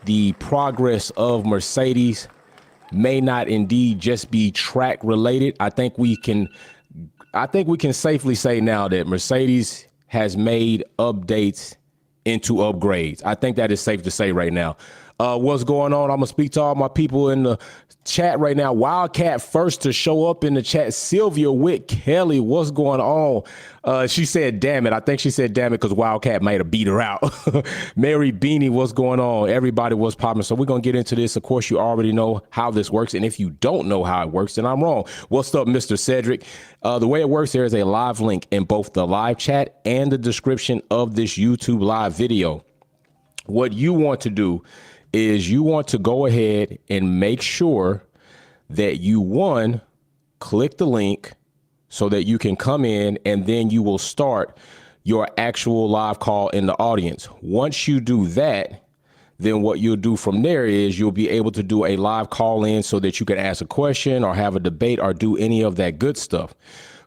the progress of Mercedes may not indeed just be track related. I think we can safely say now that Mercedes has made updates into upgrades. I think that is safe to say right now. What's going on? I'm gonna speak to all my people in the chat right now. Wildcat first to show up in the chat. Sylvia Witt Kelly, what's going on? She said, damn it. I think she said, damn it, because Wildcat might have beat her out. Mary Beanie, what's going on? Everybody was popping. So we're going to get into this. Of course, you already know how this works. And if you don't know how it works, then I'm wrong. What's up, Mr. Cedric? The way it works, there is a live link in both the live chat and the description of this YouTube live video. What you want to do is you want to go ahead and make sure that you, one, click the link so that you can come in, and then you will start your actual live call in the audience. Once you do that, then what you'll do from there is you'll be able to do a live call in so that you can ask a question or have a debate or do any of that good stuff.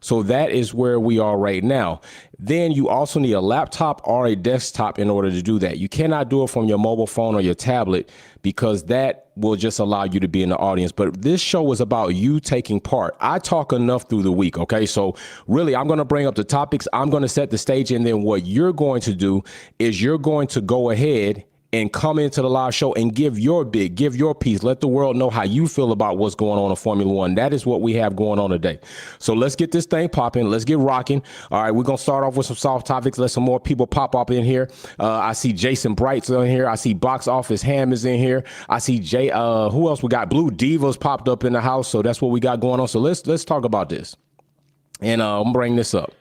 So that is where we are right now. Then you also need a laptop or a desktop in order to do that. You cannot do it from your mobile phone or your tablet because that will just allow you to be in the audience. But this show is about you taking part. I talk enough through the week, okay? So really, I'm going to bring up the topics. I'm going to set the stage, and then what you're going to do is you're going to go ahead and come into the live show and give your piece. Let the world know how you feel about what's going on in Formula One. That is what we have going on today. So let's get this thing popping. Let's get rocking. All right, we're going to start off with some soft topics. Let some more people pop up in here. I see Jason Bright's in here. I see Box Office Ham is in here. I see Jay. Who else we got? Blue Divas popped up in the house. So that's what we got going on. So let's talk about this. And I'm going to bring this up.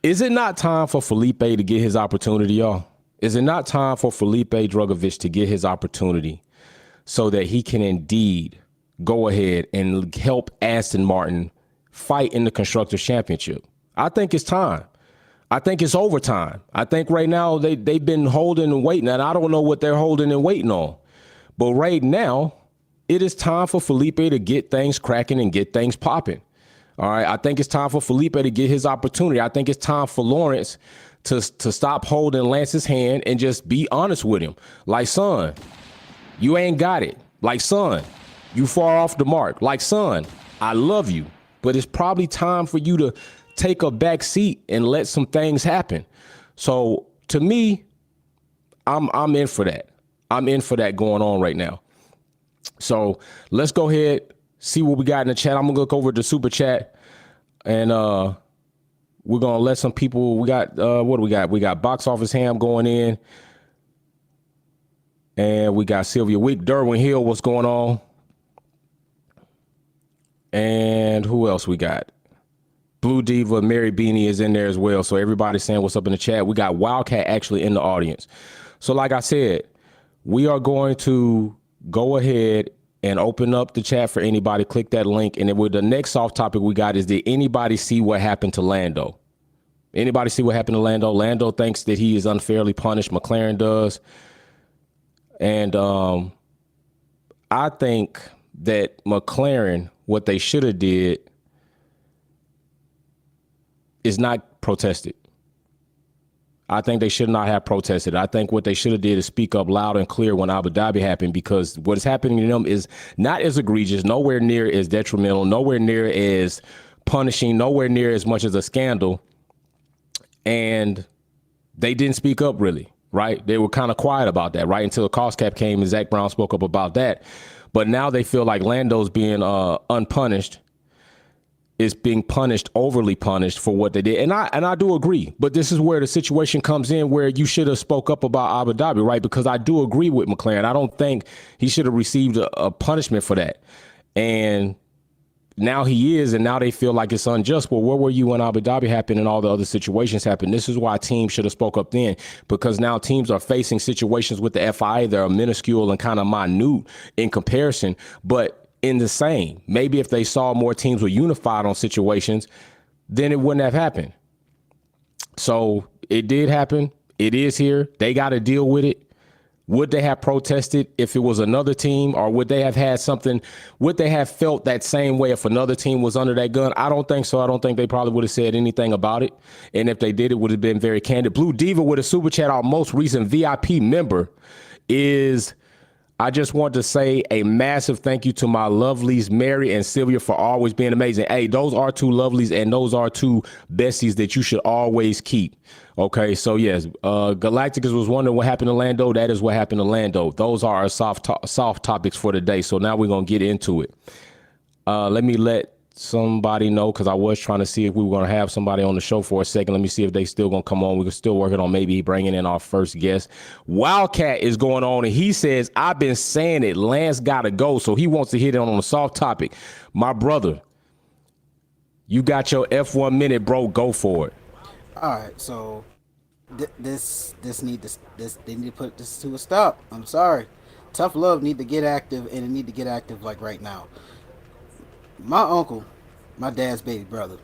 Is it not time for Felipe to get his opportunity, y'all? Is it not time for Felipe Drugovich to get his opportunity so that he can indeed go ahead and help Aston Martin fight in the Constructors' Championship? I think it's time. I think it's overtime. I think right now they've been holding and waiting, and I don't know what they're holding and waiting on. But right now, it is time for Felipe to get things cracking and get things popping. All right, I think it's time for Felipe to get his opportunity. I think it's time for Lawrence to stop holding Lance's hand and just be honest with him. Like, son, you ain't got it. Like, son, you far off the mark. Like, son, I love you, but it's probably time for you to take a back seat and let some things happen. So to me, I'm in for that. I'm in for that going on right now. So let's go ahead, see what we got in the chat. I'm gonna look over the super chat, and we're going to let some people, we got, what do we got? We got Box Office Ham going in. And we got Sylvia Week, Derwin Hill, what's going on? And who else we got? Blue Diva, Mary Beanie is in there as well. So everybody's saying what's up in the chat. We got Wildcat actually in the audience. So like I said, we are going to go ahead and open up the chat for anybody. Click that link. And then with the next soft topic we got is, did anybody see what happened to Lando? Anybody see what happened to Lando? Lando thinks that he is unfairly punished. McLaren does. And I think that McLaren, what they should have did is not protested. I think they should not have protested. I think what they should have did is speak up loud and clear when Abu Dhabi happened, because what is happening to them is not as egregious, nowhere near as detrimental, nowhere near as punishing, nowhere near as much as a scandal. And they didn't speak up really, right? They were kind of quiet about that, right? Until the cost cap came and Zach Brown spoke up about that. But now they feel like Lando's being unpunished, is being punished, overly punished for what they did. And I do agree, but this is where the situation comes in where you should have spoke up about Abu Dhabi, right? Because I do agree with McLaren. I don't think he should have received a punishment for that. And now he is, and now they feel like it's unjust. Well, where were you when Abu Dhabi happened and all the other situations happened? This is why teams should have spoke up then, because now teams are facing situations with the FIA that are minuscule and kind of minute in comparison, but in the same. Maybe if they saw more teams were unified on situations, then it wouldn't have happened. So it did happen. It is here. They got to deal with it. Would they have protested if it was another team, or would they have had something? Would they have felt that same way if another team was under that gun? I don't think so. I don't think they probably would have said anything about it. And if they did, it would have been very candid. Blue Diva with a super chat, our most recent VIP member, is, I just want to say a massive thank you to my lovelies, Mary and Sylvia, for always being amazing. Hey, those are two lovelies, and those are two besties that you should always keep. Okay, so yes, Galacticus was wondering what happened to Lando. That is what happened to Lando. Those are our soft topics for today. So now we're going to get into it. Let me let somebody know, because I was trying to see if we were going to have somebody on the show for a second. Let me see if they still going to come on. We're still working on maybe bringing in our first guest. Wildcat is going on, and he says, I've been saying it, Lance got to go. So he wants to hit it on a soft topic. My brother, you got your F1 minute, bro. Go for it. All right, so they need to put this to a stop. I'm sorry. Tough Love need to get active, and it need to get active like right now. My uncle, my dad's baby brother,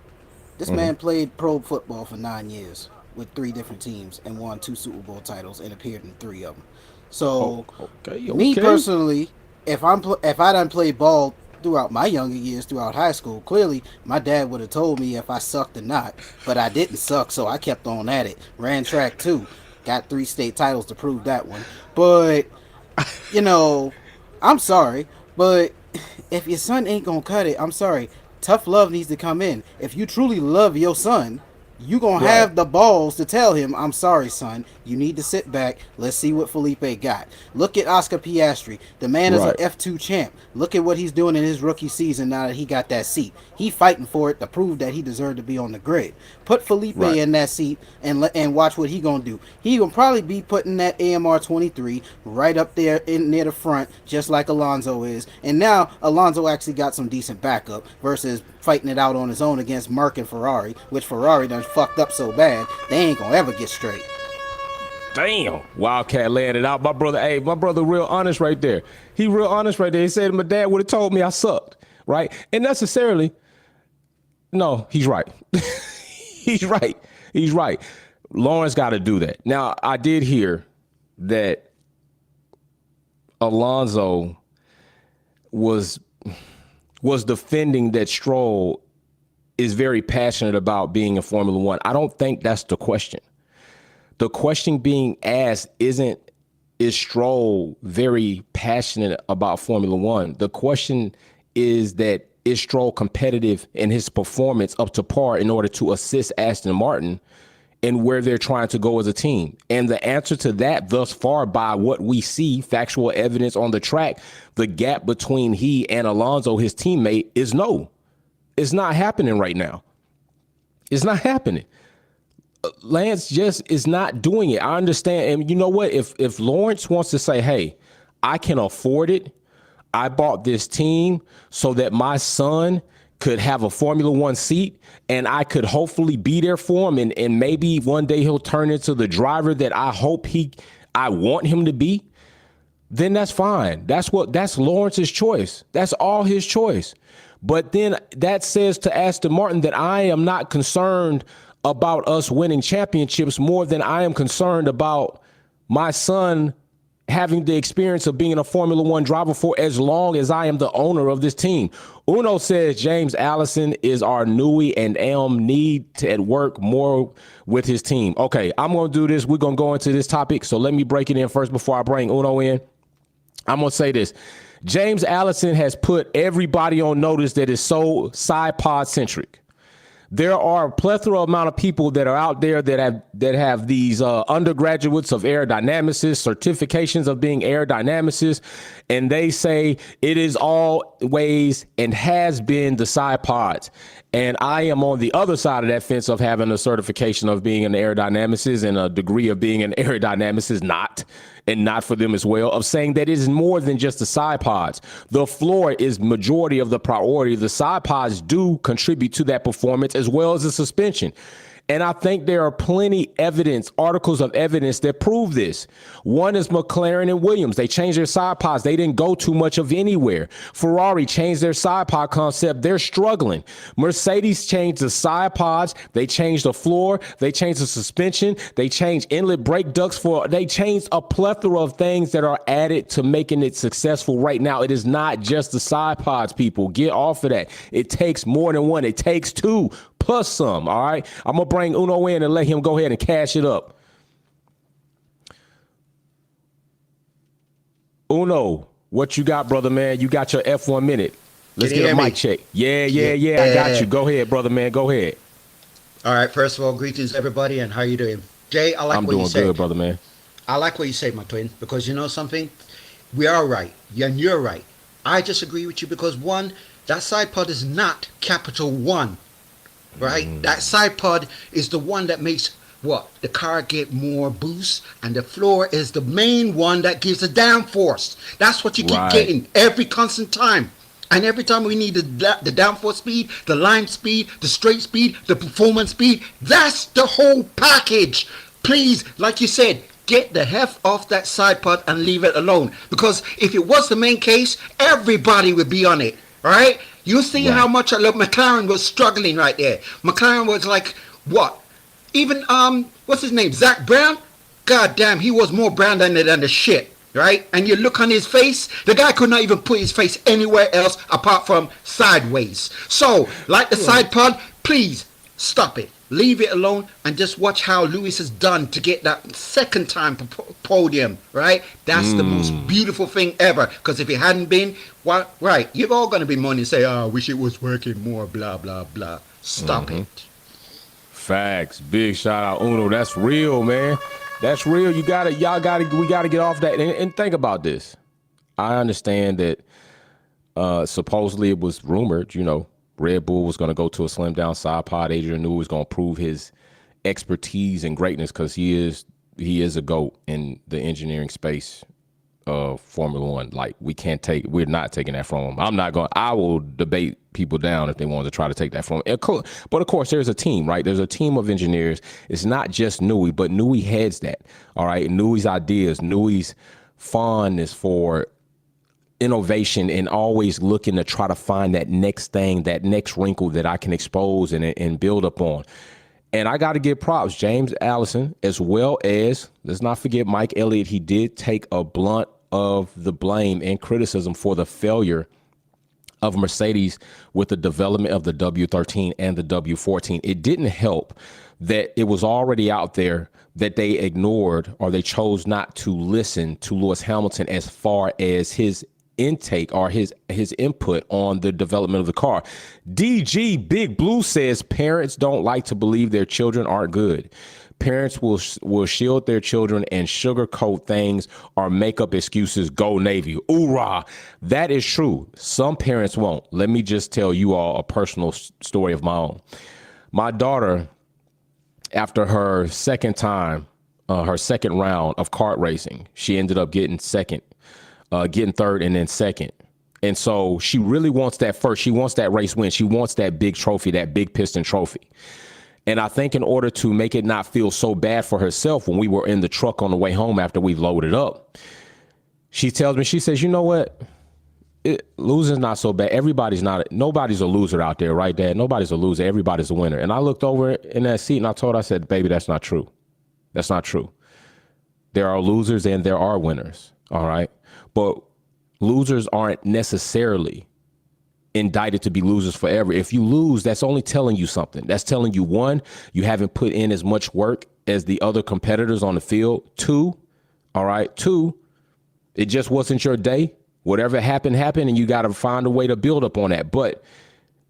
this man played pro football for 9 years with 3 different teams and won 2 Super Bowl titles and appeared in 3 of them. So, me personally, if I done played ball throughout my younger years, throughout high school, clearly my dad would have told me if I sucked or not, but I didn't suck, so I kept on at it. Ran track too, got 3 state titles to prove that one. But I'm sorry, but if your son ain't gonna cut it, I'm sorry. Tough Love needs to come in. If you truly love your son, you gonna have the balls to tell him, I'm sorry, son. You need to sit back. Let's see what Felipe got. Look at Oscar Piastri. The man is an F2 champ. Look at what he's doing in his rookie season now that he got that seat. He fighting for it to prove that he deserved to be on the grid. Put Felipe in that seat and watch what he gonna do. He gonna probably be putting that AMR 23 right up there near the front, just like Alonso is. And now Alonso actually got some decent backup versus fighting it out on his own against Mark and Ferrari, which Ferrari done fucked up so bad they ain't gonna ever get straight. Damn. Wildcat laying it out. My brother real honest right there. He real honest right there. He said my dad would have told me I sucked, right? And necessarily, no, he's right. He's right. Lawrence got to do that. Now, I did hear that Alonso was defending that Stroll is very passionate about being in Formula One. I don't think that's the question. The question being asked is Stroll very passionate about Formula One? The question is that, is Stroll competitive in his performance up to par in order to assist Aston Martin in where they're trying to go as a team? And the answer to that thus far, by what we see, factual evidence on the track, the gap between he and Alonso, his teammate, is no. It's not happening right now. It's not happening. Lance just is not doing it. I understand. And you know what? If Lawrence wants to say, hey, I can afford it. I bought this team so that my son could have a Formula One seat and I could hopefully be there for him. And maybe one day he'll turn into the driver that I want him to be. Then that's fine. That's Lawrence's choice. That's all his choice. But then that says to Aston Martin that I am not concerned about us winning championships more than I am concerned about my son having the experience of being a Formula One driver for as long as I am the owner of this team. Uno says James Allison is our newie and Elm need to work more with his team. Okay, I'm going to do this. We're going to go into this topic. So let me break it in first before I bring Uno in. I'm going to say this. James Allison has put everybody on notice that is so side pod centric. There are a plethora amount of people that are out there that have these undergraduates of aerodynamicists, certifications of being aerodynamicists, and they say it is always and has been the side pods. And I am on the other side of that fence of having a certification of being an aerodynamicist and a degree of being an aerodynamicist, not for them as well, of saying that it is more than just the side pods. The floor is majority of the priority. The side pods do contribute to that performance as well as the suspension. And I think there are plenty articles of evidence that prove this. One is McLaren and Williams. They changed their side pods. They didn't go too much of anywhere. Ferrari changed their side pod concept. They're struggling. Mercedes changed the side pods. They changed the floor. They changed the suspension. They changed inlet brake ducts they changed a plethora of things that are added to making it successful right now. It is not just the side pods, people. Get off of that. It takes more than one. It takes two plus some. All right. I'm going to bring Uno in and let him go ahead and cash it up. Uno, what you got, brother, man? You got your F1 minute. Let's get a mic check. Yeah. I got you. Go ahead, brother, man. Go ahead. All right. First of all, greetings, everybody. And how you doing? Jay, I like I'm what you doing said. good, brother, man. I like what you said, my twin, because you know something? We are right. And you're right. I just agree with you because, one, that side pod is not capital one. Right? That side pod is the one that makes the car get more boost, and the floor is the main one that gives the downforce. That's what you keep getting every constant time. And every time we need the downforce speed, the line speed, the straight speed, the performance speed, that's the whole package. Please, like you said, get the heft off that side pod and leave it alone. Because if it was the main case, everybody would be on it. All right? You see how much McLaren was struggling right there. McLaren was like, what? Even, what's his name? Zach Brown? God damn, he was more brown than the shit, right? And you look on his face, the guy could not even put his face anywhere else apart from sideways. So, like the side pod, please stop it. Leave it alone and just watch how Lewis has done to get that second time podium, right? That's the most beautiful thing ever. Because if it hadn't been, you're all going to be moaning and say, I wish it was working more, blah, blah, blah. Stop it. Facts. Big shout out, Uno. That's real, man. That's real. We got to get off that. And think about this. I understand that supposedly it was rumored, Red Bull was going to go to a slim down side pod. Adrian Newey was going to prove his expertise and greatness because he is a GOAT in the engineering space of Formula One. Like we're not taking that from him. I will debate people down if they want to try to take that from him. But of course, there's a team, right? There's a team of engineers. It's not just Newey, but Newey heads that. All right. Newey's ideas, Newey's fondness for innovation and always looking to try to find that next thing, that next wrinkle that I can expose and build upon. And I got to give props, James Allison, as well as, let's not forget Mike Elliott. He did take a blunt of the blame and criticism for the failure of Mercedes with the development of the W13 and the W14. It didn't help that it was already out there that they ignored or they chose not to listen to Lewis Hamilton as far as his intake or his input on the development of the car. DG Big Blue says parents don't like to believe their children aren't good. Parents will shield their children and sugarcoat things or make up excuses. Go Navy. Hoorah. That is true. Some parents won't. Let me just tell you all a personal story of my own. My daughter, after her second round of kart racing, she ended up getting third and then second. And so she really wants that first. She wants that race win. She wants that big trophy, that big piston trophy. And I think in order to make it not feel so bad for herself when we were in the truck on the way home after we loaded up, she says, you know what? Losing's not so bad. Nobody's a loser out there, right, Dad? Nobody's a loser. Everybody's a winner. And I looked over in that seat and I said, baby, that's not true. That's not true. There are losers and there are winners. All right. But losers aren't necessarily indicted to be losers forever. If you lose, that's only telling you something. That's telling you, one, you haven't put in as much work as the other competitors on the field. Two, it just wasn't your day. Whatever happened, and you got to find a way to build up on that. But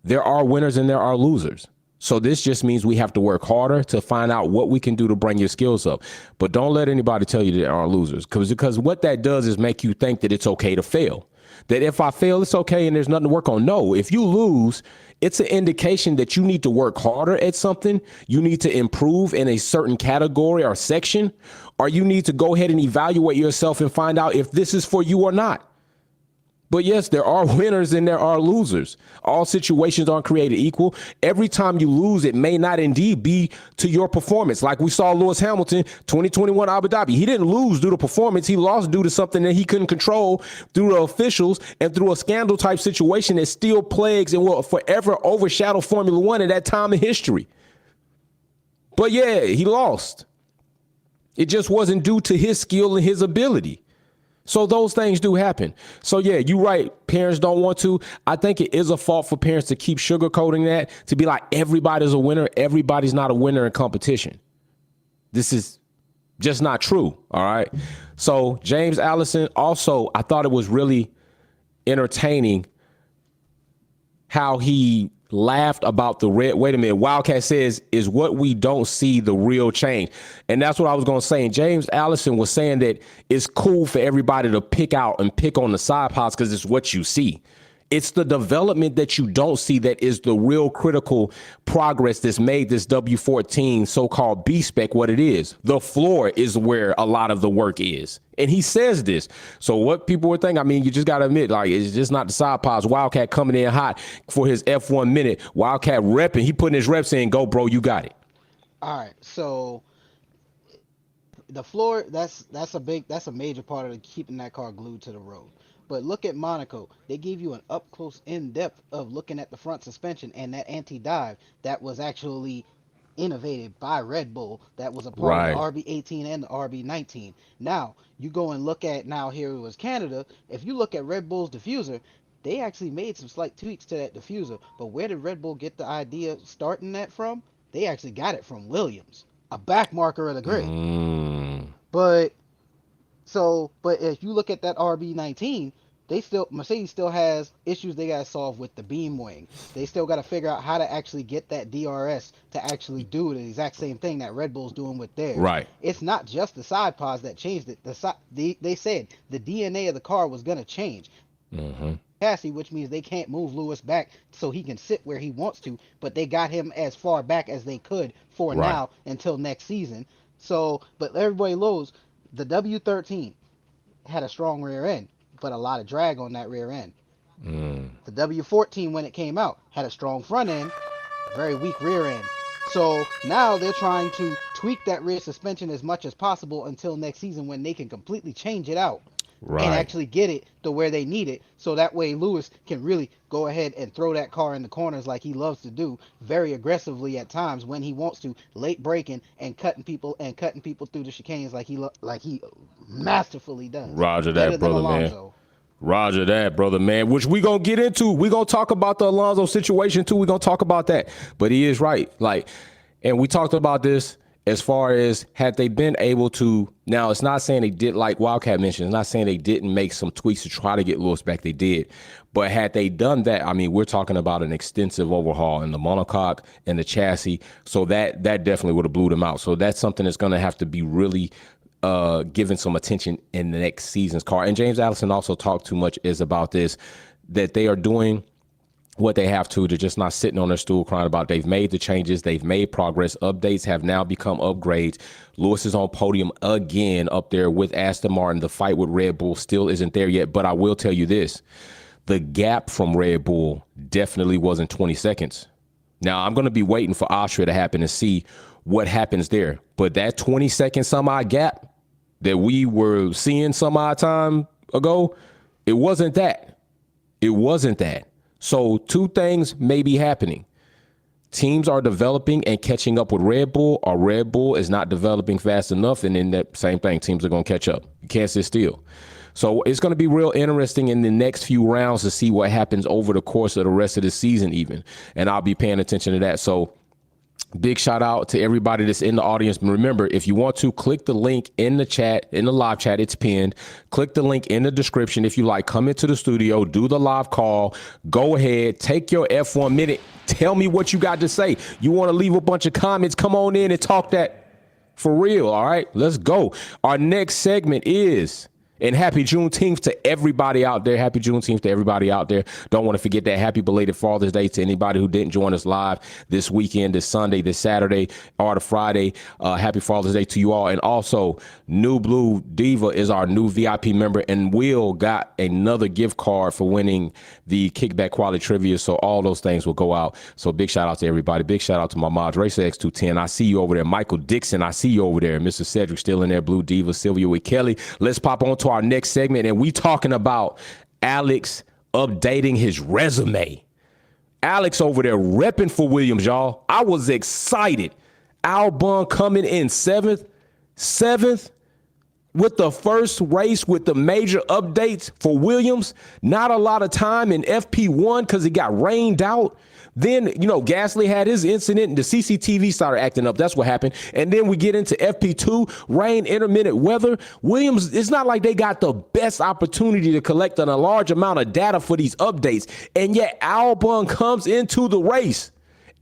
there are winners and there are losers. So this just means we have to work harder to find out what we can do to bring your skills up. But don't let anybody tell you there are losers, because what that does is make you think that it's okay to fail. That if I fail, it's okay and there's nothing to work on. No, if you lose, it's an indication that you need to work harder at something. You need to improve in a certain category or section, or you need to go ahead and evaluate yourself and find out if this is for you or not. But yes, there are winners and there are losers. All situations aren't created equal. Every time you lose, it may not indeed be to your performance. Like we saw Lewis Hamilton, 2021 Abu Dhabi. He didn't lose due to performance. He lost due to something that he couldn't control through the officials and through a scandal type situation that still plagues and will forever overshadow Formula One at that time in history. But yeah, he lost. It just wasn't due to his skill and his ability. So those things do happen. So yeah, you're right. Parents don't want to. I think it is a fault for parents to keep sugarcoating that, to be like, everybody's a winner. Everybody's not a winner in competition. This is just not true. All right. So James Allison, also, I thought it was really entertaining how he laughed about the red. Wait a minute. Wildcat says, is what we don't see the real change. And that's what I was going to say. And James Allison was saying that it's cool for everybody to pick out and pick on the side pods because it's what you see. It's the development that you don't see that is the real critical progress that's made this W14 so-called B-spec what it is. The floor is where a lot of the work is. And he says this. So what people were thinking, I mean, you just got to admit, like, it's just not the side pods. Wildcat coming in hot for his F1 minute. Wildcat repping. He putting his reps in. Go, bro. You got it. All right. So the floor, that's a major part of keeping that car glued to the road. But look at Monaco. They gave you an up close in depth of looking at the front suspension and that anti-dive that was actually innovated by Red Bull. That was a part of the RB18 and the RB19. Now, you go and look at, now here it was Canada. If you look at Red Bull's diffuser, they actually made some slight tweaks to that diffuser. But where did Red Bull get the idea starting that from? They actually got it from Williams, a back marker of the grid. But if you look at that RB19, Mercedes still has issues they gotta solve with the beam wing. They still gotta figure out how to actually get that DRS to actually do the exact same thing that Red Bull's doing with theirs. Right. It's not just the side pods that changed it. They said the DNA of the car was gonna change. Chassis, which means they can't move Lewis back so he can sit where he wants to, but they got him as far back as they could for now until next season. So, but everybody knows the W13 had a strong rear end, but a lot of drag on that rear end. The W14, when it came out, had a strong front end, very weak rear end. So now they're trying to tweak that rear suspension as much as possible until next season when they can completely change it out and actually get it to where they need it. So that way Lewis can really go ahead and throw that car in the corners like he loves to do, very aggressively at times when he wants to, late braking and cutting people through the chicanes like he masterfully does. Roger that, brother, man. Roger that, brother, man, which we going to get into. We going to talk about the Alonso situation too. We going to talk about that. But he is right. Like, and we talked about this as far as had they been able to, now it's not saying they did, like Wildcat mentioned, it's not saying they didn't make some tweaks to try to get Lewis back. They did. But had they done that, I mean, we're talking about an extensive overhaul in the monocoque and the chassis. So that definitely would have blew them out. So that's something that's going to have to be really given some attention in the next season's car. And James Allison also talked too much is about this, that they are doing what they have to. They're just not sitting on their stool crying about they've made the changes. They've made progress. Updates have now become upgrades. Lewis is on podium again up there with Aston Martin. The fight with Red Bull still isn't there yet. But I will tell you this. The gap from Red Bull definitely wasn't 20 seconds. Now, I'm going to be waiting for Austria to happen and see what happens there. But that 20-second some odd gap that we were seeing some odd time ago, it wasn't that. It wasn't that. So two things may be happening. Teams are developing and catching up with Red Bull, or Red Bull is not developing fast enough, and then that same thing, teams are going to catch up. You can't sit still. So it's going to be real interesting in the next few rounds to see what happens over the course of the rest of the season even, and I'll be paying attention to that. So big shout out to everybody that's in the audience. And remember, if you want to, click the link in the chat, in the live chat, it's pinned. Click the link in the description. If you like, come into the studio, do the live call, go ahead, take your F1 minute. Tell me what you got to say. You want to leave a bunch of comments, come on in and talk that for real. All right, let's go. Our next segment is, And happy Juneteenth to everybody out there. Happy Juneteenth to everybody out there. Don't want to forget that. Happy belated Father's Day to anybody who didn't join us live this weekend, this Sunday, this Saturday, or the Friday. Happy Father's Day to you all. And also, New Blue Diva is our new VIP member, and Will got another gift card for winning the Kickback Quality Trivia. So all those things will go out. So big shout out to everybody. Big shout out to my mods, Racer X210. I see you over there. Michael Dixon, I see you over there. Mr. Cedric still in there. Blue Diva, Sylvia with Kelly. Let's pop on to our next segment, and we talking about Alex updating his resume. Alex over there repping for Williams, y'all. I was excited. Albon coming in seventh with the first race with the major updates for Williams. Not a lot of time in FP1 because it got rained out. Then, Gasly had his incident and the CCTV started acting up. That's what happened. And then we get into FP2, rain, intermittent weather. Williams, it's not like they got the best opportunity to collect a large amount of data for these updates. And yet Albon comes into the race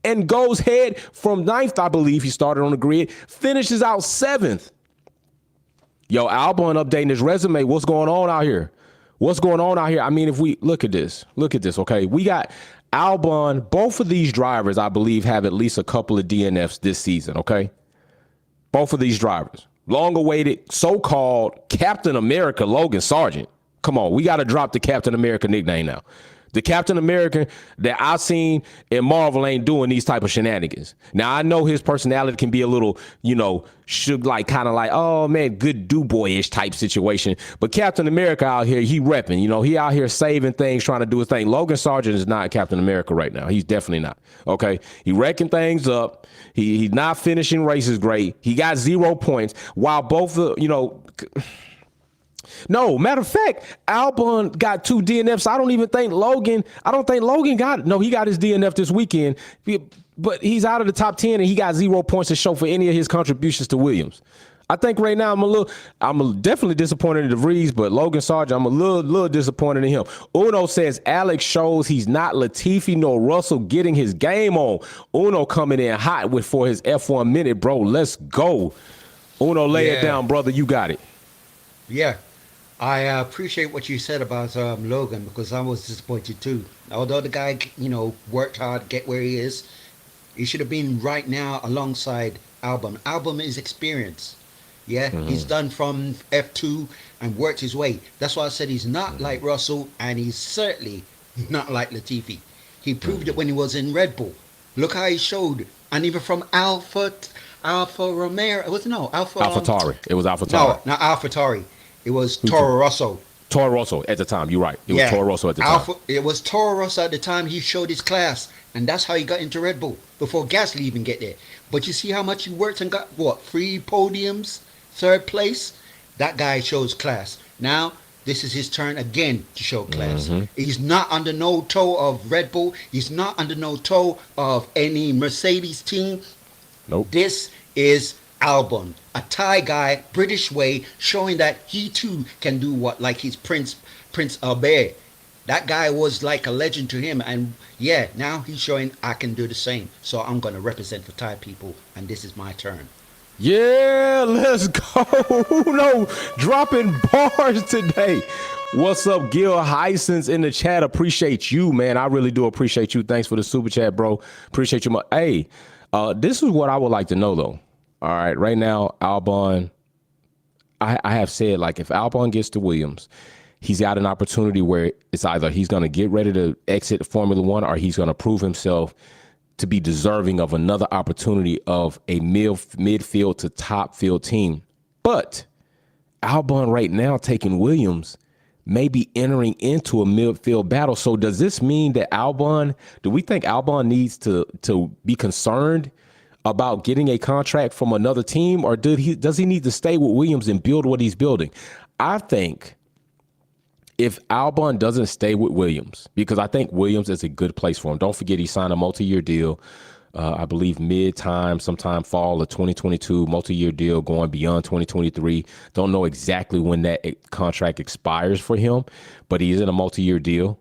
and goes head from ninth, I believe he started on the grid, finishes out seventh. Yo, Albon updating his resume. What's going on out here? What's going on out here? I mean, if we look at this, okay? We got Albon, both of these drivers, I believe, have at least a couple of DNFs this season, okay? Both of these drivers. Long-awaited, so-called Captain America, Logan Sargent. Come on, we got to drop the Captain America nickname now. The Captain America that I've seen in Marvel ain't doing these type of shenanigans. Now, I know his personality can be a little, kind of like, oh, man, good do-boyish type situation. But Captain America out here, he repping. He out here saving things, trying to do his thing. Logan Sargent is not Captain America right now. He's definitely not. Okay? He wrecking things up. He's not finishing races great. He got 0 points while both, No, matter of fact, Albon got 2 DNFs. I don't think Logan got it. No, he got his DNF this weekend, but he's out of the top 10 and he got 0 points to show for any of his contributions to Williams. I think right now I'm definitely disappointed in DeVries, but Logan Sargent, I'm a little disappointed in him. Uno says Alex shows he's not Latifi nor Russell getting his game on. Uno coming in hot for his F1 minute, bro. Let's go. Uno, lay it down, brother. You got it. Yeah. I appreciate what you said about Logan, because I was disappointed too. Although the guy, worked hard to get where he is, he should have been right now alongside Albon. Albon is experience. Yeah, he's done from F2 and worked his way. That's why I said he's not like Russell, and he's certainly not like Latifi. He proved it when he was in Red Bull. Look how he showed, and even from Alfa Romeo. AlphaTauri. It was AlphaTauri. No, not AlphaTauri. It was Toro Rosso. Toro Rosso at the time. You're right. It was Toro Rosso at the time. It was Toro Rosso at the time. He showed his class, and that's how he got into Red Bull before Gasly even get there. But you see how much he worked and got 3 podiums, 3rd place. That guy shows class. Now this is his turn again to show class. He's not under no toe of Red Bull. He's not under no toe of any Mercedes team. Nope. This is Albon, a Thai guy, British way, showing that he too can do like his Prince Albert. That guy was like a legend to him, and now he's showing I can do the same. So I'm going to represent the Thai people, and this is my turn. Yeah, let's go. Uno dropping bars today. What's up, Gil Hysons in the chat? Appreciate you, man. I really do appreciate you. Thanks for the super chat, bro. Appreciate you. Hey, this is what I would like to know, though. All right, right now, Albon, I have said, if Albon gets to Williams, he's got an opportunity where it's either he's going to get ready to exit Formula One or he's going to prove himself to be deserving of another opportunity of a midfield to top field team. But Albon right now taking Williams may be entering into a midfield battle. So does this mean that do we think Albon needs to be concerned about getting a contract from another team, or does he need to stay with Williams and build what he's building? I think if Albon doesn't stay with Williams, because I think Williams is a good place for him. Don't forget he signed a multi-year deal, I believe sometime fall of 2022, multi-year deal going beyond 2023. Don't know exactly when that contract expires for him, but he's in a multi-year deal.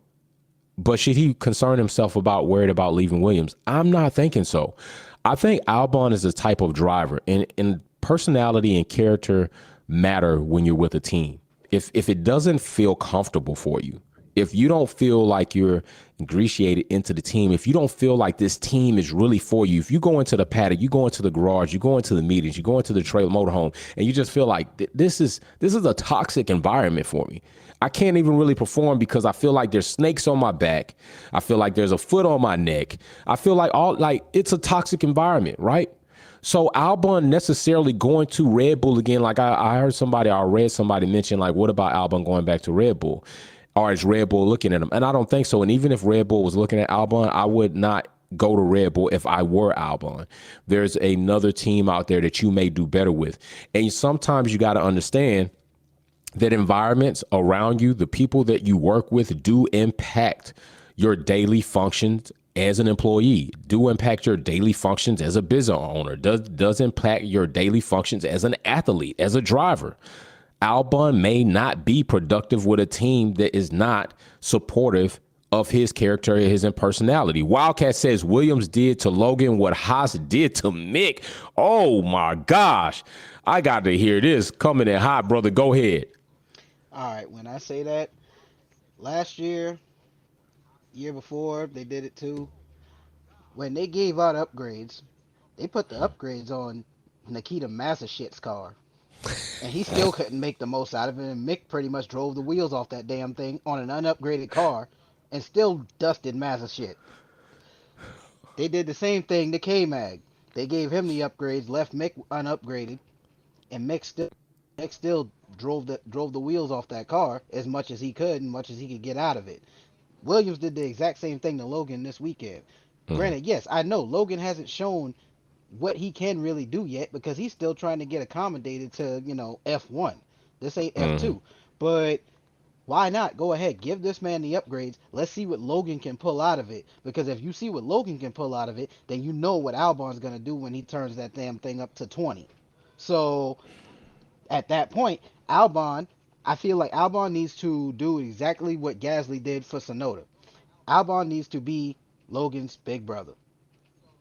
But should he concern himself worried about leaving Williams? I'm not thinking so. I think Albon is the type of driver, and personality and character matter when you're with a team. if it doesn't feel comfortable for you, if you don't feel like you're ingratiated into the team, if you don't feel like this team is really for you, if you go into the paddock, you go into the garage, you go into the meetings, you go into the trailer motorhome, and you just feel like this is a toxic environment for me. I can't even really perform because I feel like there's snakes on my back. I feel like there's a foot on my neck. I feel like it's a toxic environment, right? So Albon necessarily going to Red Bull again, like I heard somebody, I read somebody mention, like, what about Albon going back to Red Bull? Or is Red Bull looking at him? And I don't think so. And even if Red Bull was looking at Albon, I would not go to Red Bull if I were Albon. There's another team out there that you may do better with. And sometimes you got to understand that environments around you, the people that you work with, do impact your daily functions as an employee, do impact your daily functions as a business owner, does impact your daily functions as an athlete, as a driver. Albon may not be productive with a team that is not supportive of his character, his personality. Wildcat says Williams did to Logan what Haas did to Mick. Oh my gosh. I got to hear this coming in hot, brother. Go ahead. All right, when I say that, last year before, they did it too. When they gave out upgrades, they put the upgrades on Nikita Mazepin's car. And he still couldn't make the most out of it. And Mick pretty much drove the wheels off that damn thing on an unupgraded car and still dusted Mazepin. They did the same thing to K-Mag. They gave him the upgrades, left Mick unupgraded, and Mick still drove the wheels off that car as much as he could and much as he could get out of it. Williams did the exact same thing to Logan this weekend. Granted, yes, I know Logan hasn't shown what he can really do yet because he's still trying to get accommodated to, F1. This ain't F2. But why not? Go ahead. Give this man the upgrades. Let's see what Logan can pull out of it. Because if you see what Logan can pull out of it, then you know what Albon's going to do when he turns that damn thing up to 20. So at that point, I feel like Albon needs to do exactly what Gasly did for Tsunoda. Albon needs to be Logan's big brother.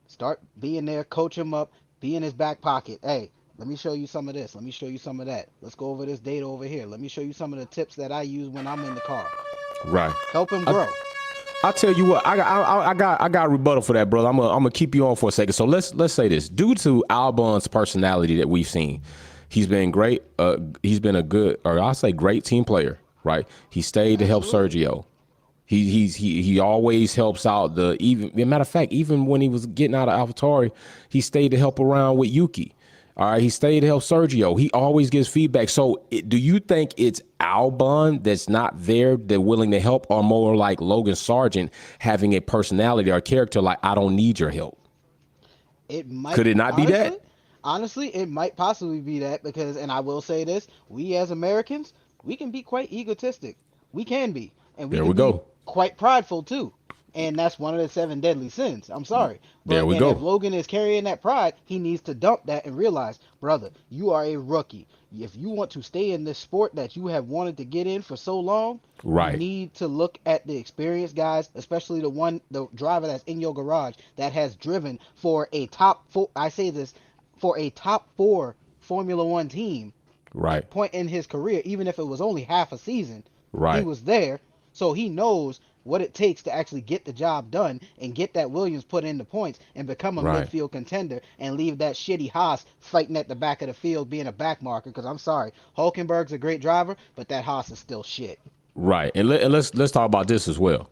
Start being there, coach him up, be in his back pocket. Hey, let me show you some of this. Let me show you some of that. Let's go over this data over here. Let me show you some of the tips that I use when I'm in the car. Right. Help him grow. I'll tell you what, I got a rebuttal for that, brother. I'm gonna keep you on for a second. So let's say this. Due to Albon's personality that we've seen, he's been great. He's been a good, or I'll say great team player, right? He stayed to help Sergio. He always helps out matter of fact, even when he was getting out of AlphaTauri, he stayed to help around with Yuki. All right, he stayed to help Sergio. He always gives feedback. So do you think it's Albon that's not there, they're willing to help, or more like Logan Sargent having a personality or character like, I don't need your help? Could it not be that? Honestly, it might possibly be that because, and I will say this, we as Americans, we can be quite egotistic. We can be. And we can be quite prideful too. And that's one of the 7 deadly sins. I'm sorry. But there we go. If Logan is carrying that pride, he needs to dump that and realize, brother, you are a rookie. If you want to stay in this sport that you have wanted to get in for so long, right, you need to look at the experienced guys, especially the driver that's in your garage that has driven for a top 4, I say this, for a top 4 Formula One team. Right. Point in his career, even if it was only half a season. Right. He was there. So he knows what it takes to actually get the job done and get that Williams put in the points and become a midfield contender and leave that shitty Haas fighting at the back of the field being a back marker. Because I'm sorry, Hulkenberg's a great driver, but that Haas is still shit. Right. And let's talk about this as well.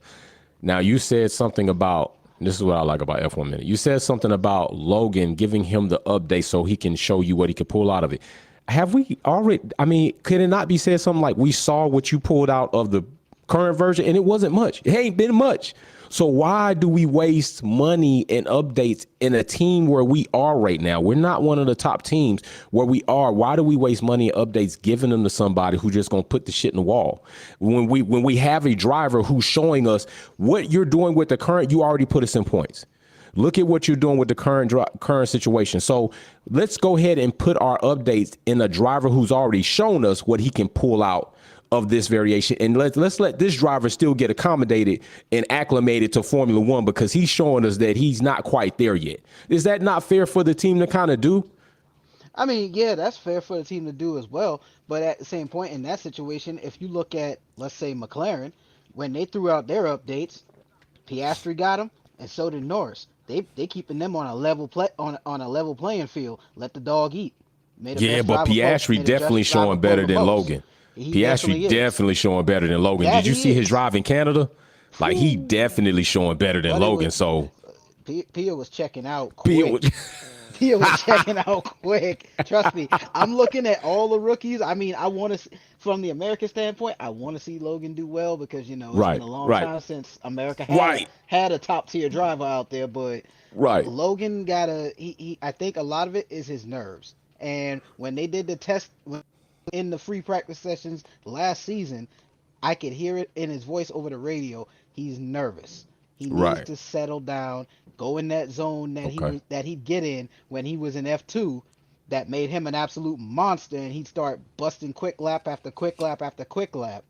Now, you said something about, this is what I like about F1 Minute. You said something about Logan giving him the update so he can show you what he could pull out of it. Have we already, could it not be said something like, we saw what you pulled out of the current version and it wasn't much? It ain't been much. So why do we waste money and updates in a team where we are right now? We're not one of the top teams where we are. Why do we waste money and updates giving them to somebody who's just going to put the shit in the wall? When we have a driver who's showing us what you're doing with the current, you already put us in points. Look at what you're doing with the current situation. So let's go ahead and put our updates in a driver who's already shown us what he can pull out of this variation. And let's let this driver still get accommodated and acclimated to Formula One because he's showing us that he's not quite there yet. Is that not fair for the team to kind of do? I mean, yeah, that's fair for the team to do as well. But at the same point, in that situation, if you look at, let's say, McLaren, when they threw out their updates, Piastri got them, and so did Norris. They keeping them on a level play on a level playing field. Let the dog eat. May the Yeah, best but driver pull. Piastri May the definitely best driver showing pull better the than most. Logan. He Piastri definitely is. definitely showing better than Logan. That Did you he see his is. drive in Canada? Like he Whew. definitely showing better than But it Logan. was So Pia was checking out P- quick. He was checking out quick. Trust me, I'm looking at all the rookies. I mean, I want to, from the American standpoint, I want to see Logan do well because it's been right, a long right, time since America right, had a top tier driver out there. But right. Logan got he. I think a lot of it is his nerves. And when they did the test in the free practice sessions last season, I could hear it in his voice over the radio. He's nervous. He needs Right. to settle down, go in that zone Okay. that he'd get in when he was in F2 that made him an absolute monster and he'd start busting quick lap after quick lap after quick lap.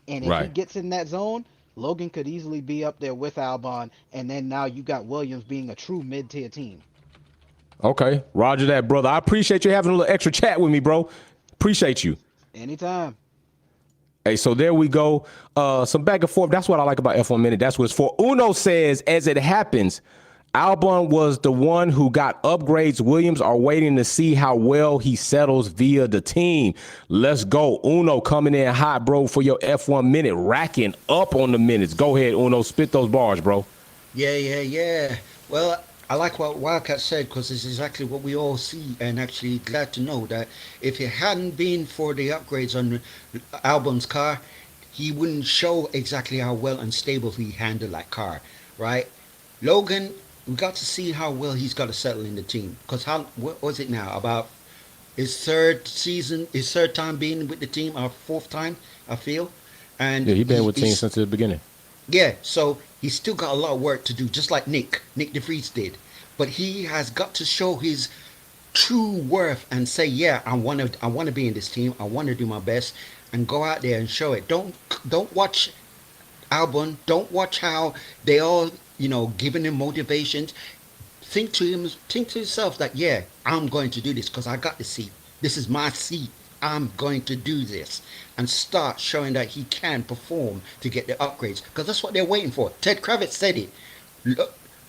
And if he Right. gets in that zone, Logan could easily be up there with Albon and then now you got Williams being a true mid-tier team. Okay. Roger that, brother. I appreciate you having a little extra chat with me, bro. Appreciate you. Anytime. Hey, so there we go. Some back and forth. That's what I like about F1 Minute. That's what it's for. Uno says, as it happens, Albon was the one who got upgrades. Williams are waiting to see how well he settles via the team. Let's go. Uno coming in hot, bro, for your F1 Minute, racking up on the minutes. Go ahead, Uno. Spit those bars, bro. Yeah. Well, I like what Wildcat said because it's exactly what we all see, and actually glad to know that if it hadn't been for the upgrades on Albon's car, he wouldn't show exactly how well and stable he handled that car, right? Logan, we got to see how well he's got to settle in the team because how what was it now about his third time being with the team, our fourth time, I feel, and Yeah, he been with team he's since the beginning. yeah, so he's still got a lot of work to do, just like Nick DeVries did. But he has got to show his true worth and say, yeah, I want to be in this team. I want to do my best and go out there and show it. Don't watch Albon. Don't watch how they all, giving him motivations. Think to yourself that, yeah, I'm going to do this because I got the seat. This is my seat. I'm going to do this and start showing that he can perform to get the upgrades because that's what they're waiting for. Ted Kravitz said it.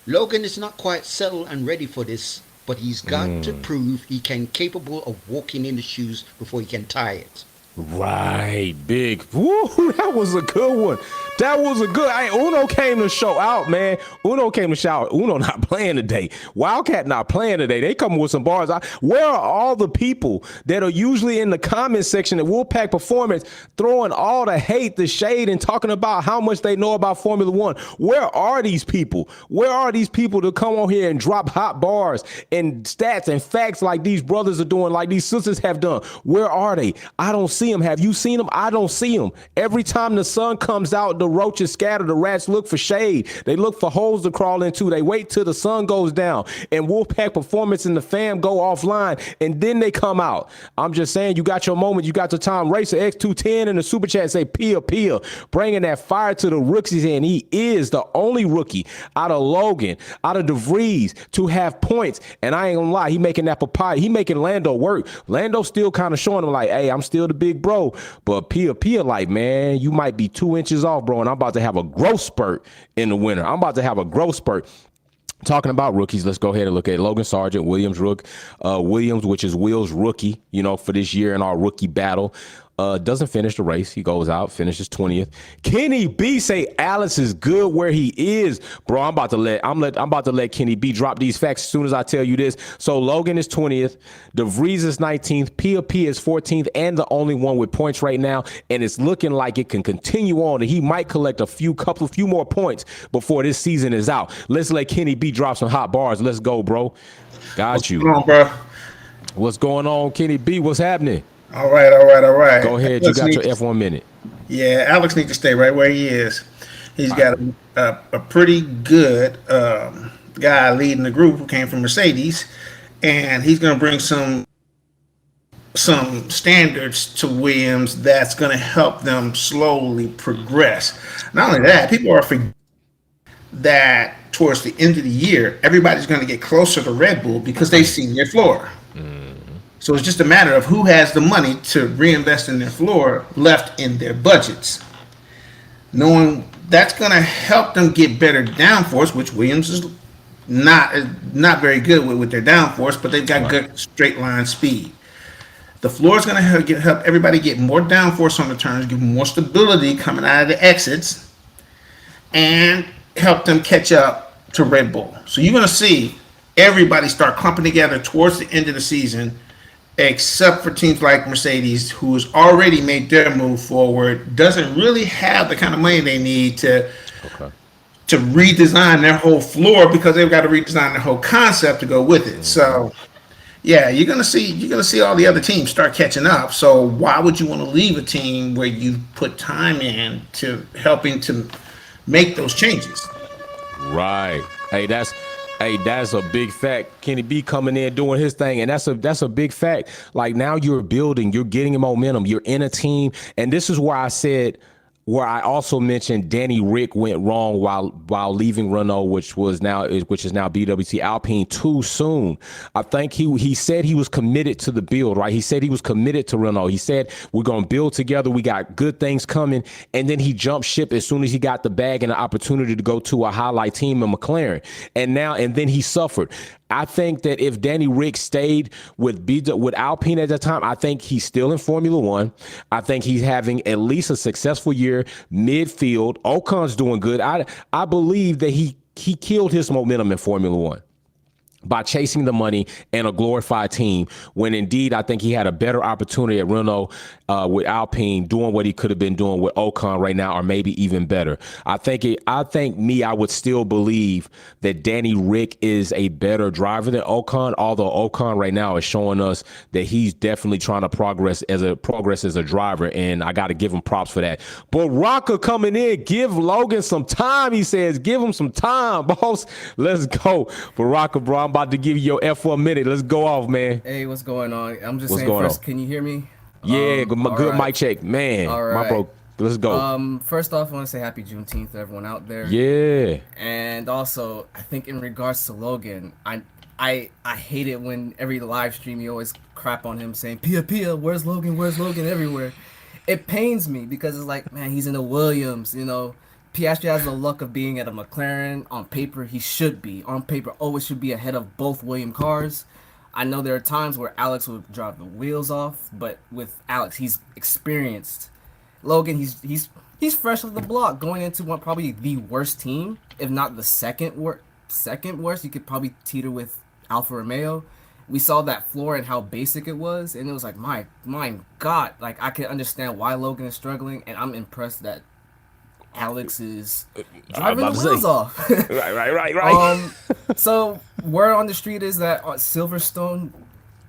Logan is not quite settled and ready for this, but he's got to prove he can capable of walking in the shoes before he can tie it. Right, big. Woo, that was a good one. That was a good. Uno came to show out, man. Uno came to shout. Uno not playing today. Wildcat not playing today. They coming with some bars. Where are all the people that are usually in the comment section at Wolfpack Performance throwing all the hate, the shade, and talking about how much they know about Formula One? Where are these people? Where are these people to come on here and drop hot bars and stats and facts like these brothers are doing, like these sisters have done? Where are they? I don't see them. Have you seen them? I don't see them. Every time the sun comes out, the roaches scatter. The rats look for shade. They look for holes to crawl into. They wait till the sun goes down. And Wolfpack Performance and the fam go offline, and then they come out. I'm just saying, you got your moment. You got your time. Racer X210 in the super chat say, Pia, bringing that fire to the rookies. And he is the only rookie out of Logan, out of DeVries to have points. And I ain't gonna lie, he making that papaya. He making Lando work. Lando still kind of showing him like, hey, I'm still the big bro. But Pia like, man, you might be 2 inches off, bro, and I'm about to have a growth spurt in the winter. I'm about to have a growth spurt. Talking about rookies, let's go ahead and look at Logan Sargent, Williams, which is Will's rookie, for this year in our rookie battle. Doesn't finish the race. He goes out, finishes 20th. Kenny B say Alex is good where he is. Bro, I'm about to let Kenny B drop these facts as soon as I tell you this. So Logan is 20th, DeVries is 19th, P is 14th, and the only one with points right now. And it's looking like it can continue on, and he might collect a few more points before this season is out. Let's let Kenny B drop some hot bars. Let's go, bro. Got you. What's going on, bro? What's going on, Kenny B? What's happening? All right. Go ahead. You got your F1 minute. Yeah, Alex needs to stay right where he is. He's got a pretty good guy leading the group who came from Mercedes, and he's going to bring some standards to Williams that's going to help them slowly progress. Not only that, people are forgetting that towards the end of the year, everybody's going to get closer to Red Bull because they've seen their floor. So it's just a matter of who has the money to reinvest in their floor left in their budgets. Knowing that's going to help them get better downforce, which Williams is not very good with their downforce, but they've got good straight line speed. The floor is going to help everybody get more downforce on the turns, give them more stability coming out of the exits, and help them catch up to Red Bull. So you're going to see everybody start clumping together towards the end of the season, except for teams like Mercedes, who's already made their move forward, doesn't really have the kind of money they need to redesign their whole floor, because they've got to redesign their whole concept to go with it. So yeah, you're gonna see all the other teams start catching up. So why would you want to leave a team where you put time in to helping to make those changes? Right. Hey, that's a big fact. Kenny B coming in doing his thing, and that's a big fact. Like, now you're building, you're getting momentum, you're in a team, and this is where I also mentioned Danny Rick went wrong while leaving Renault, which is now BWT Alpine, too soon. I think he said he was committed to the build, right? He said he was committed to Renault. He said, we're going to build together. We got good things coming. And then he jumped ship as soon as he got the bag and the opportunity to go to a highlight team in McLaren. And then he suffered. I think that if Danny Rick stayed with Alpine at that time, I think he's still in Formula One. I think he's having at least a successful year midfield. Ocon's doing good. I believe that he killed his momentum in Formula One by chasing the money and a glorified team, when indeed I think he had a better opportunity at Renault with Alpine, doing what he could have been doing with Ocon right now, or maybe even better. I would still believe that Danny Rick is a better driver than Ocon, although Ocon right now is showing us that he's definitely trying to progress as a driver, and I got to give him props for that. But Rocca coming in, give Logan some time, he says. Give him some time, boss. Let's go. But Rocca, bro, I'm about to give you your F for a minute. Let's go off, man. Hey, what's going on? I'm just saying first, can you hear me? Yeah, good right. Mic check. Man, my bro, let's go. First off, I want to say happy Juneteenth to everyone out there. Yeah. And also, I think in regards to Logan, I hate it when every live stream you always crap on him saying, Pia, where's Logan everywhere. It pains me because it's like, man, he's in a Williams, you know. Piastri has the luck of being at a McLaren. On paper, he should be. On paper, always should be ahead of both Williams cars. I know there are times where Alex would drive the wheels off, but with Alex, he's experienced. Logan, he's fresh off the block, going into probably the worst team, if not the second worst. You could probably teeter with Alfa Romeo. We saw that floor and how basic it was, and it was like, my God, like I can understand why Logan is struggling, and I'm impressed that Alex is driving the wheels off. Right. So word on the street is that on Silverstone,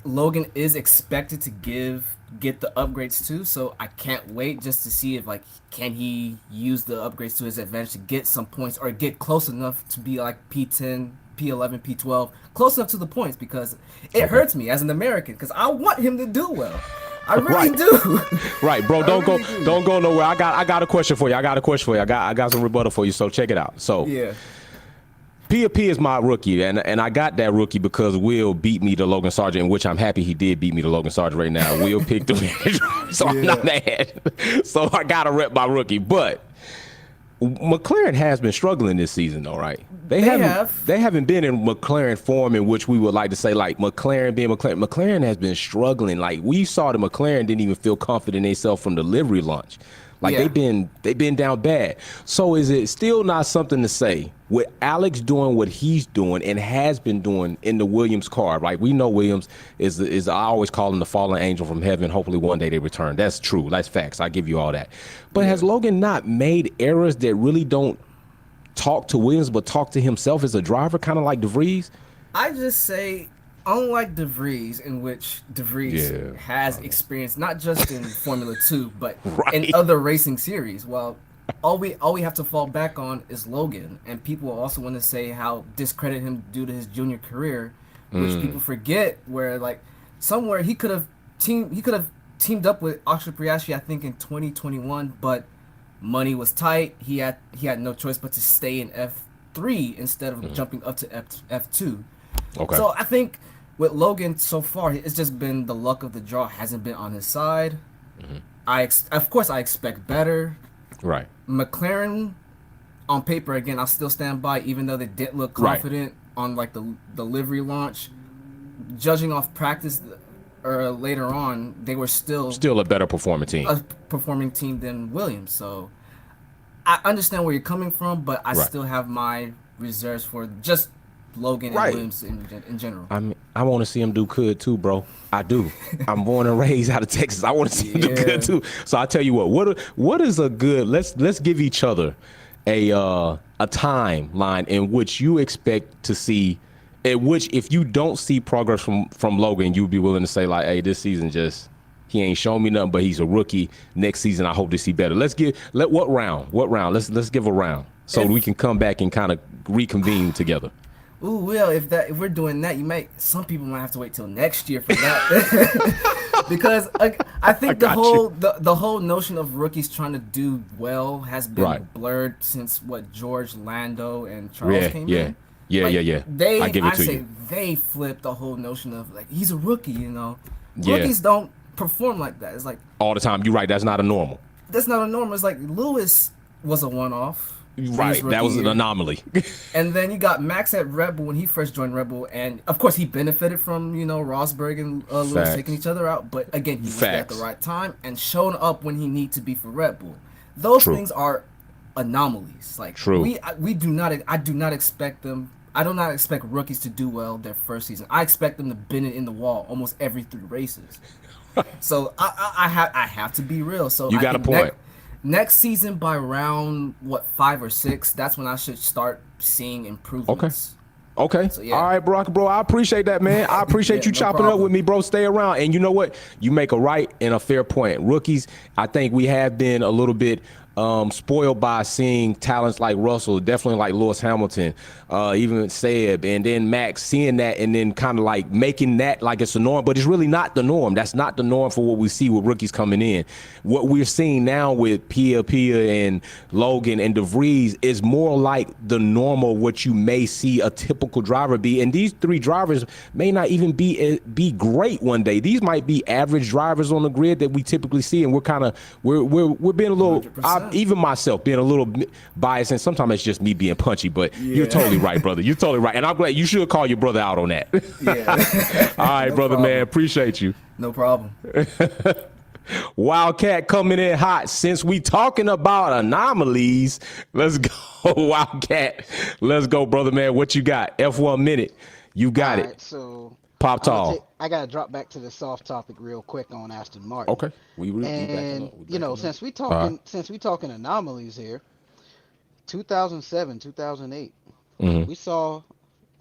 Logan is expected to get the upgrades too. So I can't wait just to see if can he use the upgrades to his advantage to get some points, or get close enough to be like P10, P11, P12, close enough to the points, because it hurts me as an American because I want him to do well. I really do. Right, bro. Don't go nowhere. I got a question for you. I got some rebuttal for you. So check it out. So yeah, Pia is my rookie, and I got that rookie because Will beat me to Logan Sargent, in which I'm happy he did beat me to Logan Sargent right now. Will picked him, so I'm not mad. So I gotta rep my rookie, but McLaren has been struggling this season, though, right? They haven't been in McLaren form, in which we would like to say, like, McLaren being McLaren. McLaren has been struggling. Like, we saw the McLaren didn't even feel confident in themselves from the livery launch. Like, they've been down bad. So is it still not something to say with Alex doing what he's doing and has been doing in the Williams car? Like, we know Williams is I always call him the fallen angel from heaven. Hopefully one day they return. That's true. That's facts. I give you all that. But has Logan not made errors that really don't talk to Williams but talk to himself as a driver, kind of like De Vries? I just say, unlike De Vries, in which De Vries has experience not just in Formula 2, but in other racing series. Well, all we have to fall back on is Logan, and people also want to say how discredit him due to his junior career, which people forget. Where somewhere he could have teamed up with Oscar Piastri, I think in 2021, but money was tight. He had no choice but to stay in F3 instead of jumping up to F2. Okay. So I think with Logan so far, it's just been the luck of the draw hasn't been on his side. Of course, I expect better. Right. McLaren, on paper, again, I still stand by, even though they didn't look Right. confident on like the livery launch. Judging off practice or later on, they were still a better performing team. a performing team than Williams. So I understand where you're coming from, but I Right. still have my reserves for just Logan and Right. Williams in general. I mean, I want to see him do good too, bro. I do. I'm born and raised out of Texas. I want to see him do Yeah. good too. So I tell you what is a good? Let's give each other a timeline in which you expect to see. At which, if you don't see progress from Logan, you'd be willing to say like, "Hey, this season he ain't shown me nothing, but he's a rookie. Next season, I hope to see better." What round? Let's give a round so we can come back and kind of reconvene together. Ooh, well, if we're doing that, some people might have to wait till next year for that, because I think the whole notion of rookies trying to do well has been Right. blurred since George, Lando, and Charles came in. Yeah. I give it to you. They flipped the whole notion of like he's a rookie, you know. Yeah. Rookies don't perform like that. It's like All the time. You're right. That's not a normal. that's not a norm. It's like Lewis was a one-off. Right. His That was rookie an year. anomaly. And then you got Max at Red Bull when he first joined Red Bull, and of course he benefited from Rosberg and Lewis Facts. taking each other out. But again, he was there at the Facts. right time and showing up when he needed to be for Red Bull. Those True. things are anomalies. Like True. we do not. I do not expect them. I do not expect rookies to do well their first season. I expect them to bend it in the wall almost every 3 races. So I have to be real. So You I got a think point. Next season, by round 5 or 6, that's when I should start seeing improvements. Okay. So, yeah. All right, bro. I appreciate that, man. I appreciate Yeah, you no chopping up problem. with me, bro. Stay around. And you know what? You make a right and a fair point. Rookies, I think we have been a little bit spoiled by seeing talents like Russell, definitely like Lewis Hamilton, even Seb, and then Max, seeing that and then kind of like making that like it's a norm, but it's really not the norm. That's not the norm for what we see with rookies coming in. What we're seeing now with Pia and Logan and DeVries is more like the normal, what you may see a typical driver be. And these 3 drivers may not even be great one day. These might be average drivers on the grid that we typically see, and we're being a little. 100%. Even myself being a little biased, and sometimes it's just me being punchy, but you're totally right, brother. You're totally right. And I'm glad you should call your brother out on that. Yeah. All right, No brother, problem. man. Appreciate you. No problem. Wildcat coming in hot. Since we talking about anomalies, let's go, Wildcat. Let's go, brother, man. What you got? F1 minute. You got All it. right, so Pop tall. I gotta drop back to the soft topic real quick on Aston Martin. Okay. We backing And up. you know, since we talking anomalies here, 2007, 2008, we saw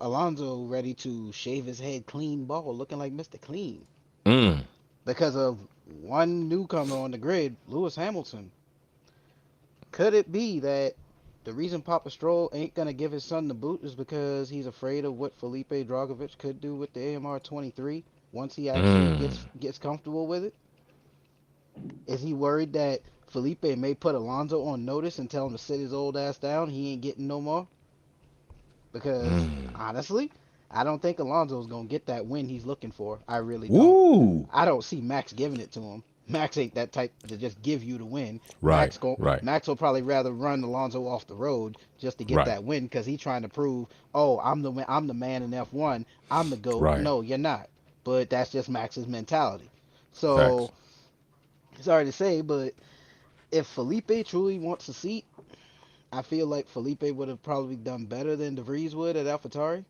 Alonso ready to shave his head clean bald, looking like Mr. Clean, because of one newcomer on the grid, Lewis Hamilton. Could it be that the reason Papa Stroll ain't gonna give his son the boot is because he's afraid of what Felipe Dragovich could do with the AMR 23 once he actually gets comfortable with it? Is he worried that Felipe may put Alonso on notice and tell him to sit his old ass down? He ain't getting no more. Because honestly, I don't think Alonso's gonna get that win he's looking for. I really don't. Ooh. I don't see Max giving it to him. Max ain't that type to just give you the win. Right, right. Max will probably rather run Alonso off the road just to get Right. that win because he's trying to prove, oh, I'm the man in F1. I'm the GOAT. Right. No, you're not. But that's just Max's mentality. So, sorry to say, but if Felipe truly wants a seat, I feel like Felipe would have probably done better than DeVries would at AlphaTauri.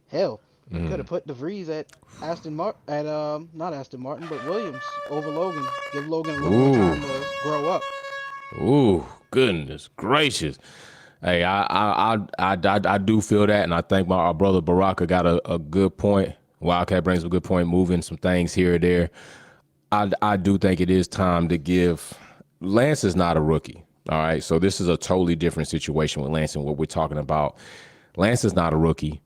Hell, could have put DeVries at not Aston Martin, but Williams over Logan. Give Logan a little more time to grow up. Ooh, goodness gracious. Hey, I do feel that, and I think our brother Baraka got a good point. Wildcat brings a good point, moving some things here or there. I do think it is time to give. Lance is not a rookie, all right? So this is a totally different situation with Lance and what we're talking about. Lance is not a rookie.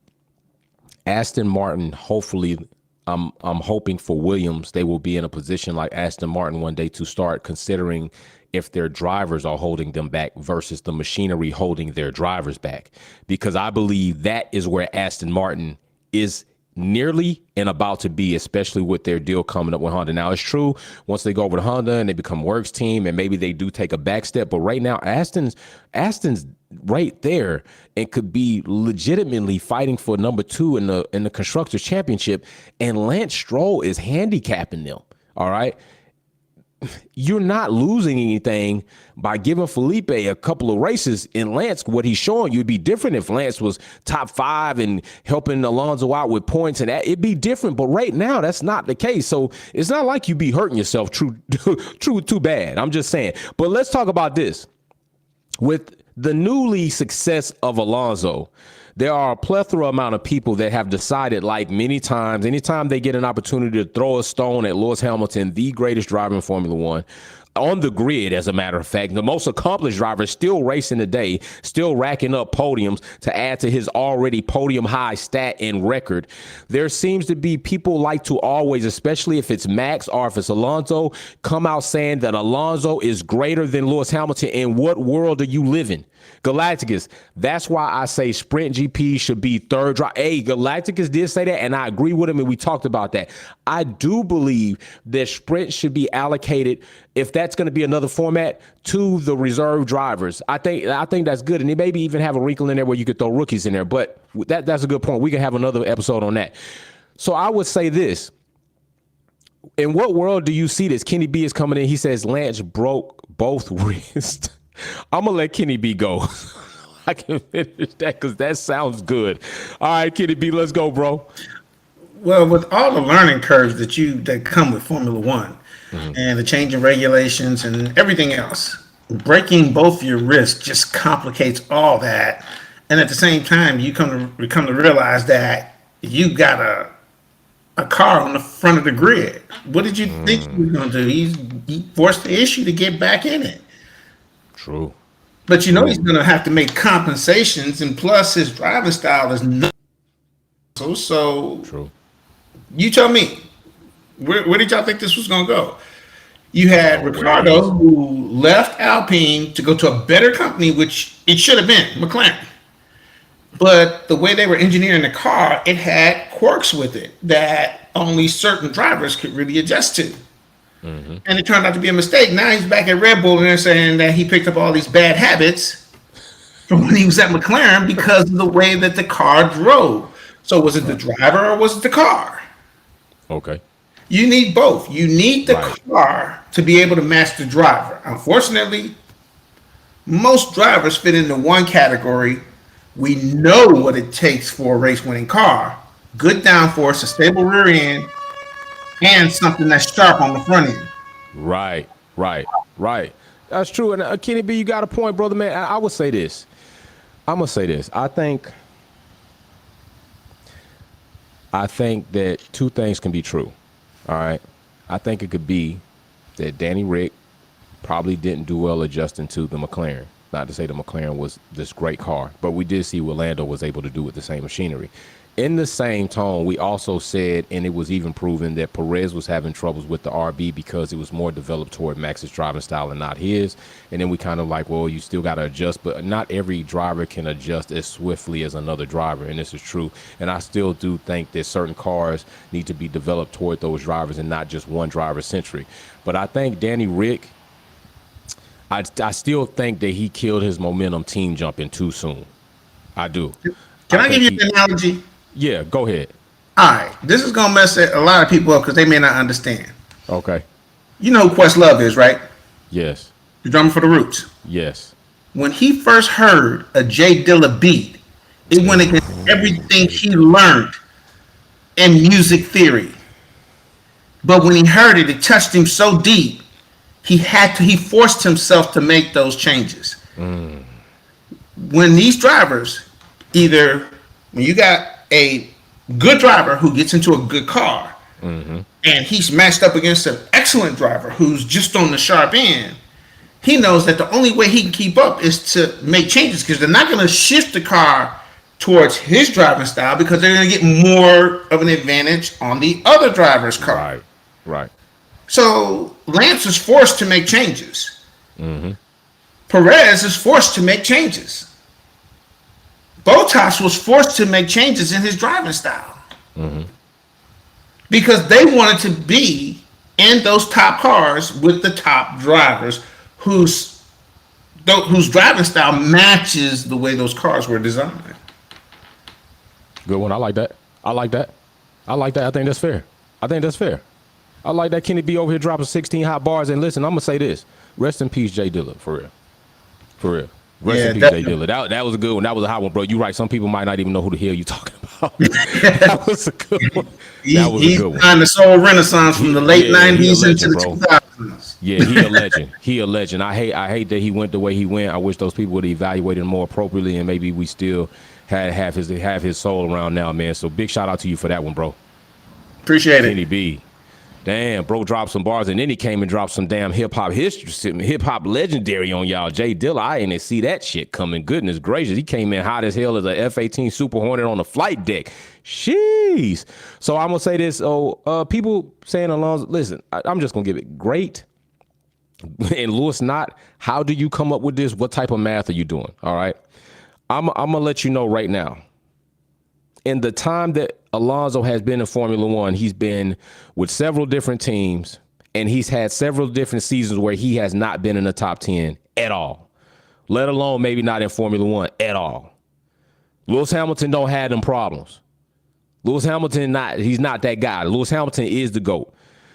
Aston Martin, hopefully, I'm hoping for Williams, they will be in a position like Aston Martin one day to start considering if their drivers are holding them back versus the machinery holding their drivers back. Because I believe that is where Aston Martin is nearly and about to be, especially with their deal coming up with Honda. Now, it's true, once they go over to Honda and they become Works team and maybe they do take a back step, but right now Aston's right there and could be legitimately fighting for number 2 in the Constructors Championship, and Lance Stroll is handicapping them. All right. You're not losing anything by giving Felipe a couple of races. In Lance, what he's showing you would be different if Lance was top 5 and helping Alonso out with points, and that it'd be different. But right now, that's not the case. So it's not like you be hurting yourself too bad. I'm just saying. But let's talk about this. With the newly success of Alonso, there are a plethora amount of people that have decided, like many times, anytime they get an opportunity to throw a stone at Lewis Hamilton, the greatest driver in Formula One, on the grid, as a matter of fact, the most accomplished driver, still racing today, still racking up podiums to add to his already podium high stat and record. There seems to be people like to always, especially if it's Max or if it's Alonso, come out saying that Alonso is greater than Lewis Hamilton. In what world do you live in? Galacticus, that's why I say Sprint GP should be third drive. Hey, Galacticus did say that, and I agree with him, and we talked about that. I do believe that Sprint should be allocated, if that's going to be another format, to the reserve drivers. I think that's good, and they maybe even have a wrinkle in there where you could throw rookies in there, but that's a good point. We can have another episode on that. So I would say this. In what world do you see this? Kenny B is coming in. He says Lance broke both wrists. I'm going to let Kenny B go. I can finish that because that sounds good. All right, Kenny B, let's go, bro. Well, with all the learning curves that come with Formula One, and the change in regulations and everything else, breaking both your wrists just complicates all that. And at the same time, you come to realize that you got a car on the front of the grid. What did you think he was going to do? He forced the issue to get back in it. True. But he's going to have to make compensations, and plus his driving style is not so. True. You tell me, where did y'all think this was going to go? You had Ricciardo, who left Alpine to go to a better company, which it should have been McLaren. But the way they were engineering the car, it had quirks with it that only certain drivers could really adjust to. And it turned out to be a mistake. Now he's back at Red Bull and they're saying that he picked up all these bad habits from when he was at McLaren because of the way that the car drove. So was it the driver or was it the car? Okay. You need both. You need the car to be able to match the driver. Unfortunately, most drivers fit into one category. We know what it takes for a race-winning car. Good downforce, a stable rear end, and something that's sharp on the front end. Right. That's true. And Kenny B, you got a point, brother, man. I would say this. I'm going to say this. I think that two things can be true. All right. I think it could be that Danny Rick probably didn't do well adjusting to the McLaren. Not to say the McLaren was this great car, but we did see what Lando was able to do with the same machinery. In the same tone, we also said, and it was even proven, that Perez was having troubles with the RB because it was more developed toward Max's driving style and not his. And then we kind of like, well, you still got to adjust, but not every driver can adjust as swiftly as another driver, and this is true. And I still do think that certain cars need to be developed toward those drivers and not just one driver centric. But I think Danny Rick, I still think that he killed his momentum team jumping too soon. I do. Can I give you an analogy? Yeah, go ahead. All right. This is going to mess a lot of people up because they may not understand. Okay. You know who Questlove is, right? Yes. The drummer for the Roots. Yes. When he first heard a Jay Dilla beat, it went against everything he learned in music theory. But when he heard it, it touched him so deep, he forced himself to make those changes. When these drivers, either when you got a good driver who gets into a good car, and he's matched up against an excellent driver who's just on the sharp end, he knows that the only way he can keep up is to make changes, because they're not going to shift the car towards his driving style because they're going to get more of an advantage on the other driver's car. Right. So Lance is forced to make changes. Perez is forced to make changes. Bottas was forced to make changes in his driving style. because they wanted to be in those top cars with the top drivers whose driving style matches the way those cars were designed. Good one. I like that. I like that. I like that. I think that's fair. I think that's fair. I like that Kenny B over here dropping 16 hot bars. And listen, I'm gonna say this: rest in peace, Jay Dilla, for real, for real. Rest in peace, Jay Dilla. That was a good one. That was a hot one, bro. You right. Some people might not even know who the hell you talking about. That was a good one. That was a good one. He's the soul renaissance from the late '90s into the 2000s. Yeah, he a legend. He a legend. I hate that he went the way he went. I wish those people would evaluate him more appropriately, and maybe we still have his soul around now, man. So big shout out to you for that one, bro. Appreciate it. Kenny B. Damn, bro dropped some bars, and then he came and dropped some damn hip-hop history, hip-hop legendary on y'all. Jay Dilla, I ain't see that shit coming. Goodness gracious. He came in hot as hell as a F-18 Super Hornet on the flight deck. Jeez. So I'm going to say this. People saying Alonzo, listen, I'm just going to give it great. And Lewis not, how do you come up with this? What type of math are you doing? All right. I'm going to let you know right now. In the time that Alonso has been in Formula One, he's been with several different teams, and he's had several different seasons where he has not been in the top 10 at all, let alone maybe not in Formula One at all. Lewis Hamilton don't have them problems. Lewis Hamilton, he's not that guy. Lewis Hamilton is the GOAT.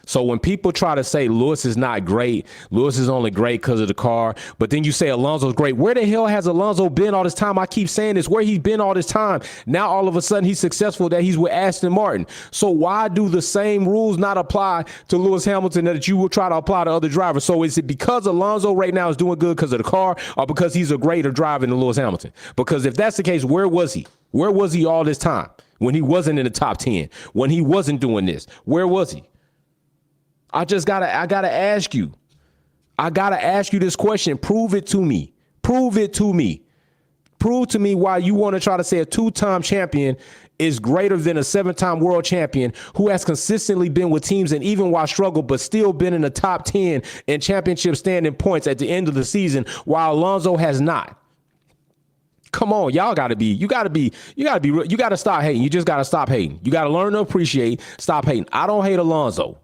So when people try to say Lewis is not great, Lewis is only great because of the car, but then you say Alonso's great. Where the hell has Alonso been all this time? I keep saying this, where he's been all this time. Now all of a sudden he's successful that he's with Aston Martin. So why do the same rules not apply to Lewis Hamilton that you will try to apply to other drivers? So is it because Alonso right now is doing good because of the car, or because he's a greater driver than Lewis Hamilton? Because if that's the case, where was he? Where was he all this time when he wasn't in the top 10, when he wasn't doing this? Where was he? I gotta ask you. I gotta ask you this question. Prove it to me. Prove it to me. Prove to me why you want to try to say a two-time champion is greater than a seven-time world champion who has consistently been with teams and even while struggled, but still been in the top 10 in championship standing points at the end of the season, while Alonso has not. Come on, you gotta stop hating. You just gotta stop hating. You gotta learn to appreciate, stop hating. I don't hate Alonso.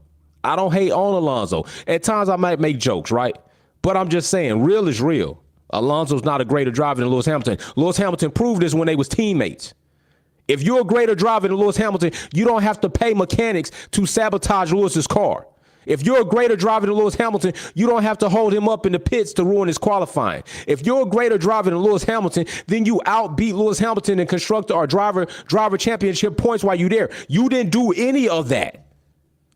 I don't hate on Alonso. At times I might make jokes, right? But I'm just saying, real is real. Alonso's not a greater driver than Lewis Hamilton. Lewis Hamilton proved this when they was teammates. If you're a greater driver than Lewis Hamilton, you don't have to pay mechanics to sabotage Lewis's car. If you're a greater driver than Lewis Hamilton, you don't have to hold him up in the pits to ruin his qualifying. If you're a greater driver than Lewis Hamilton, then you outbeat Lewis Hamilton in constructor or driver championship points while you're there. You didn't do any of that.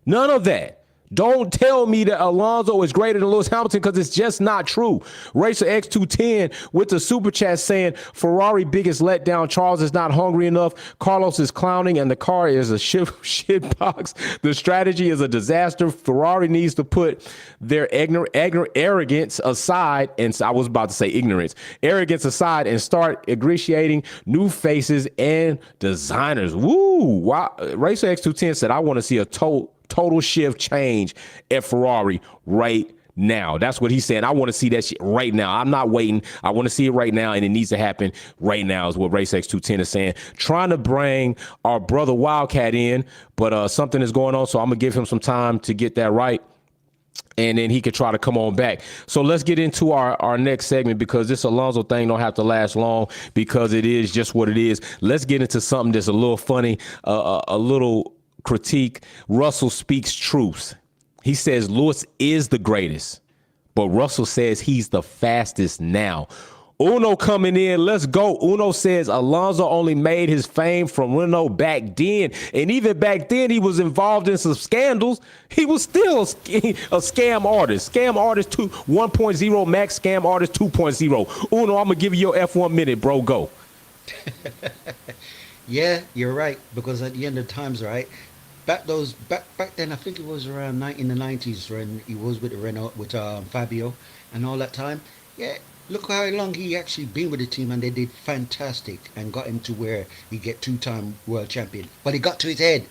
None of that. Don't tell me that Alonso is greater than Lewis Hamilton, because it's just not true. Racer X210 with the super chat saying Ferrari biggest letdown. Charles is not hungry enough. Carlos is clowning and the car is a shit box. The strategy is a disaster. Ferrari needs to put their arrogance aside. And I was about to say ignorance. Arrogance aside and start ingratiating new faces and designers. Woo! Wow. Racer X210 said, I want to see a total shift change at Ferrari right now. That's what he said. I want to see that shit right now. I'm not waiting. I want to see it right now, and it needs to happen right now, is what Race X210 is saying. Trying to bring our brother Wildcat in, but something is going on, so I'm going to give him some time to get that right, and then he could try to come on back. So let's get into our next segment, because this Alonso thing don't have to last long, because it is just what it is. Let's get into something that's a little funny, a little critique. Russell speaks truth. He says Lewis is the greatest, but Russell says he's the fastest now. Uno coming in. Let's go. Uno says Alonso only made his fame from Renault back then. And even back then, he was involved in some scandals. He was still a scam artist. Scam artist 1.0, max scam artist 2.0. Uno, I'm going to give you your F1 minute, bro. Go. Yeah, you're right. Because at the end of times, right? Back then, I think it was around in the 90s when he was with Renault, with Fabio and all that time. Yeah, look how long he actually been with the team, and they did fantastic and got him to where he get two-time world champion. But he got to his head.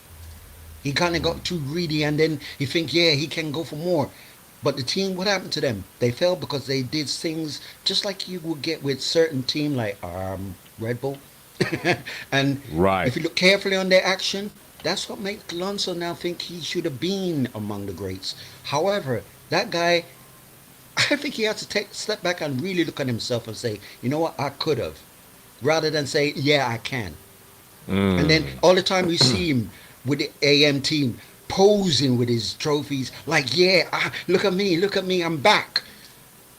He kind of got too greedy, and then he think, yeah, he can go for more. But the team, what happened to them? They fell because they did things just like you would get with certain team like Red Bull. And right. If you look carefully on their action, That's what makes Alonso now think he should have been among the greats. However, that guy, I think he has to take step back and really look at himself and say, you know what, I could have, rather than say, yeah, I can. And then all the time we see him with the AM team posing with his trophies, like, yeah, look at me, I'm back.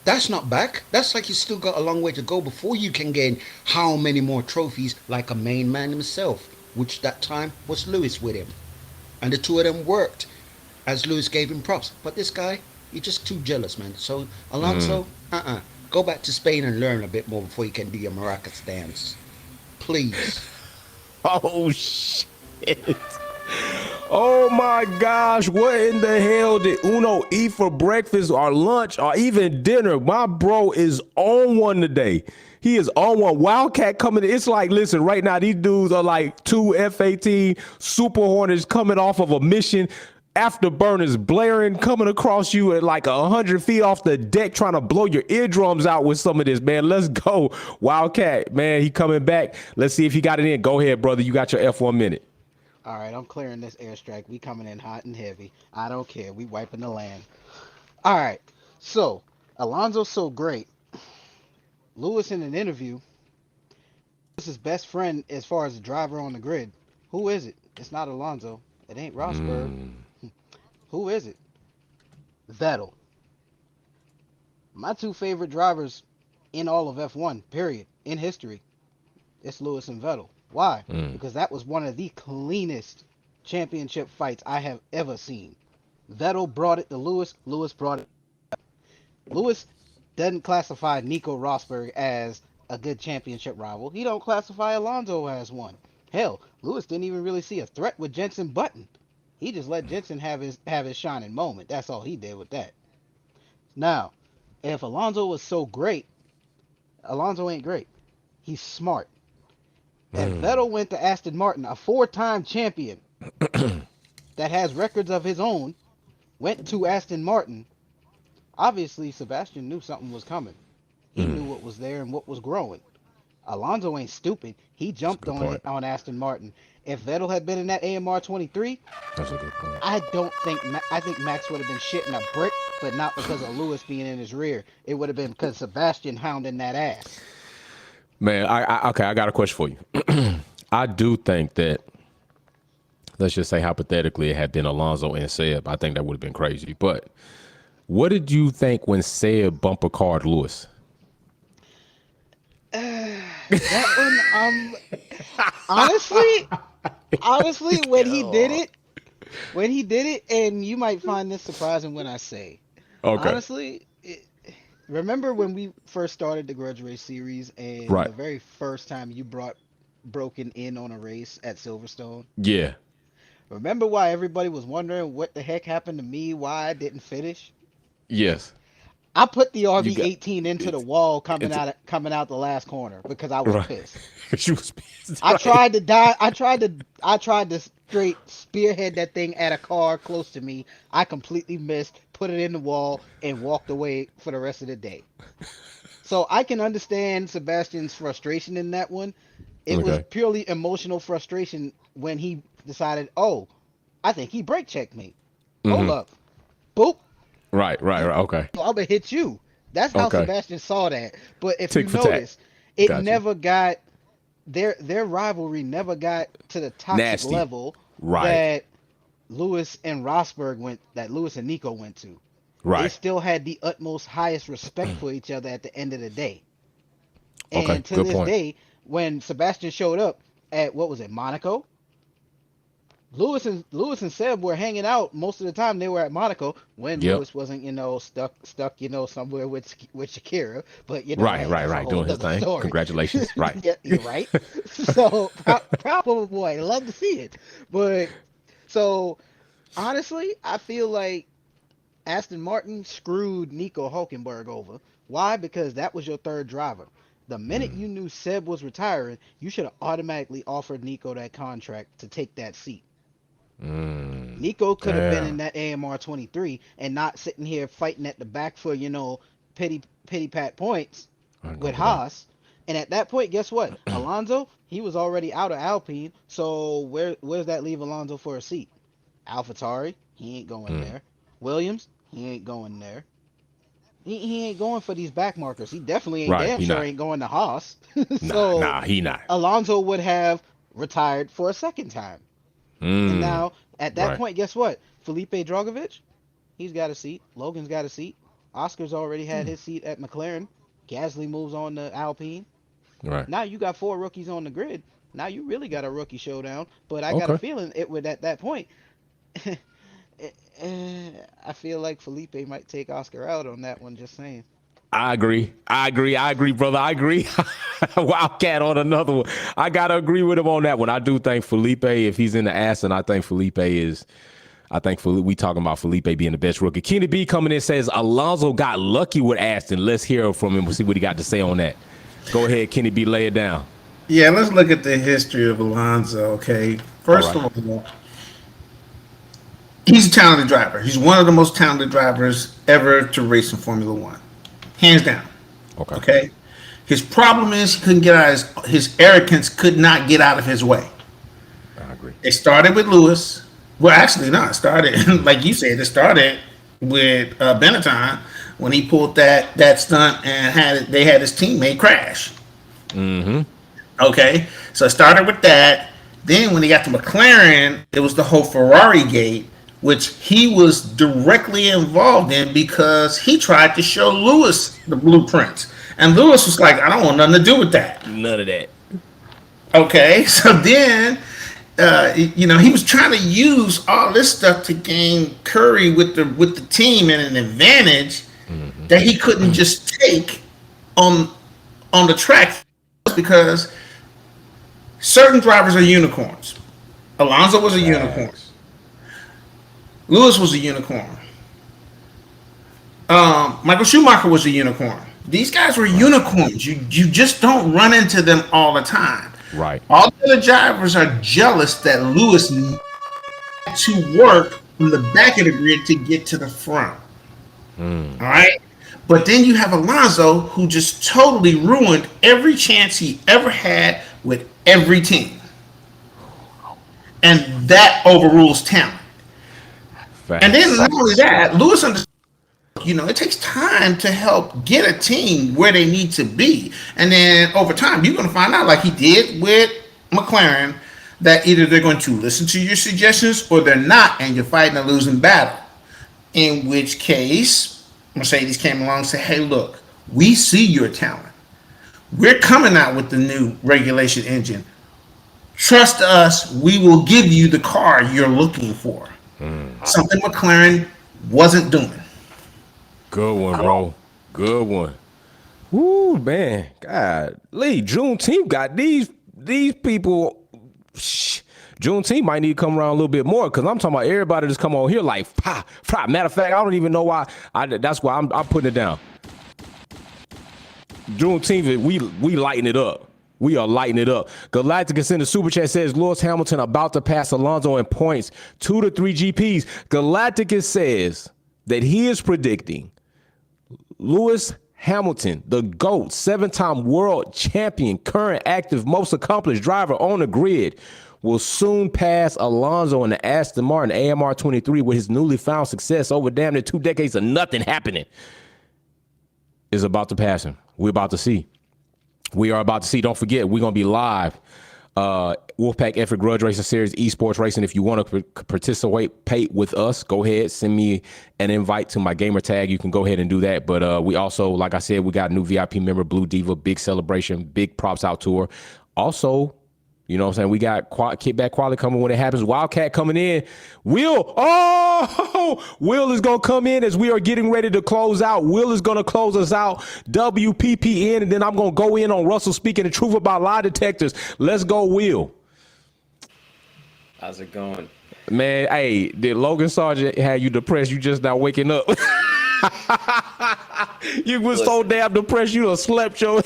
That's not back. That's like you still got a long way to go before you can gain how many more trophies like a main man himself, which that time was Lewis with him. And the two of them worked as Lewis gave him props. But this guy, he's just too jealous, man. So Alonso, go back to Spain and learn a bit more before you can do your maracas dance. Please. Oh shit. Oh my gosh, what in the hell did Uno eat for breakfast or lunch or even dinner? My bro is on one today. He is on one. Wildcat coming in. It's like, listen, right now, these dudes are like two F-18 Super Hornets coming off of a mission. Afterburners blaring, coming across you at like 100 feet off the deck, trying to blow your eardrums out with some of this, man. Let's go. Wildcat, man, he coming back. Let's see if he got it in. Go ahead, brother. You got your F1 minute. All right, I'm clearing this airstrike. We coming in hot and heavy. I don't care. We wiping the land. All right. So Alonso's so great. Lewis in an interview, Lewis's best friend as far as the driver on the grid. Who is it? It's not Alonso. It ain't Rosberg. Who is it? Vettel. My two favorite drivers in all of F1, period, in history. It's Lewis and Vettel. Why? Because that was one of the cleanest championship fights I have ever seen. Vettel brought it to Lewis. Lewis brought it. Lewis doesn't classify Nico Rosberg as a good championship rival. He don't classify Alonso as one. Hell, Lewis didn't even really see a threat with Jensen Button. He just let Jensen have his shining moment. That's all he did with that. Now, if Alonso was so great, Alonso ain't great. He's smart. If Vettel went to Aston Martin, a four-time champion that has records of his own, went to Aston Martin, obviously Sebastian knew something was coming. He knew what was there and what was growing. Alonso ain't stupid. He jumped on it on Aston Martin. If Vettel had been in that AMR 23, That's a good point. I think Max would have been shitting a brick, but not because of Lewis being in his rear. It would have been because Sebastian hounding that ass. Man, okay, I got a question for you. I do think that, let's just say hypothetically, it had been Alonso and Seb. I think that would have been crazy. But what did you think when Seb bumper card Lewis? That one, honestly, when he did it, and you might find this surprising when I say, Okay. honestly, remember when we first started the Grudge Race series, and Right. the very first time you brought Broken in on a race at Silverstone? Yeah. Remember why everybody was wondering what the heck happened to me, why I didn't finish? Yes. I put the You got- RV18 into the wall coming it's- out the last corner because I was Right. pissed. She was pissed. I Right. tried to die. I tried to straight spearhead that thing at a car close to me. I completely missed, put it in the wall, and walked away for the rest of the day. So I can understand Sebastian's frustration in that one. It was Okay. purely emotional frustration when he decided, oh, I think he brake checked me. Hold up. Boop. Right. Okay. I'm gonna hit you. That's how Okay. Sebastian saw that. But if Tick you for tack. notice, it Gotcha. never got their rivalry never got to the toxic Nasty. level Right. that Lewis and Lewis and Nico went to. They Right. still had the utmost highest respect for each other at the end of the day. And Okay, to good this point. day, when Sebastian showed up at what was it, Monaco? Lewis and Seb were hanging out most of the time. They were at Monaco when Yep. Lewis wasn't, stuck, somewhere with Shakira. But Right. hey, that's a whole Doing his other thing. story. Congratulations. Right. Yeah, you're right. So proud of a boy. Love to see it. But so honestly, I feel like Aston Martin screwed Nico Hulkenberg over. Why? Because that was your third driver. The minute you knew Seb was retiring, you should have automatically offered Nico that contract to take that seat. Nico could have been in that AMR 23 and not sitting here fighting at the back for, pity pat points with Haas. And at that point, guess what? Alonso, he was already out of Alpine. So where's that leave Alonso for a seat? AlphaTauri, he ain't going Mm. there. Williams, he ain't going there. He ain't going for these back markers. He definitely ain't Right. damn He sure not. ain't going to Haas. Nah. So Nah. He not. Alonso would have retired for a second time. And Mm. now at that Right. point, guess what? Felipe Drogovic, he's got a seat. Logan's got a seat. Oscar's already had his seat at McLaren. Gasly moves on to Alpine. Right. Now you got 4 rookies on the grid. Now you really got a rookie showdown. But I got a Okay. feeling it would at that point. I feel like Felipe might take Oscar out on that one. Just saying. I agree. I agree, brother. I agree. Wildcat on another one. I gotta agree with him on that one. I do think Felipe, if he's in the Aston, I think Felipe is. I think we talking about Felipe being the best rookie. Kenny B coming in says Alonso got lucky with Aston. Let's hear from him. We'll see what he got to say on that. Go ahead, Kenny B. Lay it down. Yeah, let's look at the history of Alonso. Okay, All first right. of all, he's a talented driver. He's one of the most talented drivers ever to race in Formula One, hands down. Okay. Okay, his problem is he couldn't get out his arrogance could not get out of his way. I agree. It started with Lewis. Well, actually, no, it started like you said. It started with Benetton when he pulled that stunt and they had his teammate crash. Mm-hmm. Okay, so it started with that. Then when he got to McLaren, it was the whole Ferrari gate, which he was directly involved in because he tried to show Lewis the blueprints, and Lewis was like, "I don't want nothing to do with that." None of that. Okay, so then he was trying to use all this stuff to gain Curry with the team and an advantage that he couldn't just take on the track because certain drivers are unicorns. Alonso was a unicorn. Facts. Lewis was a unicorn. Michael Schumacher was a unicorn. These guys were unicorns. You just don't run into them all the time. Right. All the other drivers are jealous that Lewis had to work from the back of the grid to get to the front. All right. But then you have Alonso who just totally ruined every chance he ever had with every team. And that overrules talent. Facts. And then not only that, Lewis understands, it takes time to help get a team where they need to be. And then over time, you're going to find out, like he did with McLaren, that either they're going to listen to your suggestions or they're not, and you're fighting a losing battle. In which case, Mercedes came along and said, hey, look, we see your talent. We're coming out with the new regulation engine. Trust us, we will give you the car you're looking for. Something McLaren wasn't doing. Good one, bro. Good one. Woo, man. God, Lee, Juneteenth got these people. Juneteenth might need to come around a little bit more because I'm talking about everybody just come on here like, pah, pah. Matter of fact, I don't even know why. That's why I'm putting it down. Juneteenth, we lighten it up. We are lighting it up. Galacticus in the super chat says Lewis Hamilton about to pass Alonso in points 2 to 3 GPs. Galacticus says that he is predicting Lewis Hamilton, the GOAT, 7-time world champion, current active, most accomplished driver on the grid, will soon pass Alonso in the Aston Martin AMR 23 with his newly found success over damn near 2 decades of nothing happening. Is about to pass him. We're about to see. We are about to see. Don't forget, we're going to be live. Wolfpack Effort Grudge Racing Series Esports Racing. If you want to participate with us, go ahead. Send me an invite to my gamer tag. You can go ahead and do that. But we also, like I said, we got a new VIP member, Blue Diva, big celebration, big props out tour. Also, you know what I'm saying? We got kickback quality coming when it happens. Wildcat coming in. Will is going to come in as we are getting ready to close out. Will is going to close us out. WPPN. And then I'm going to go in on Russell speaking the truth about lie detectors. Let's go, Will. How's it going? Man, hey, did Logan Sargent have you depressed? You just now waking up. You was so damn depressed you done slept your...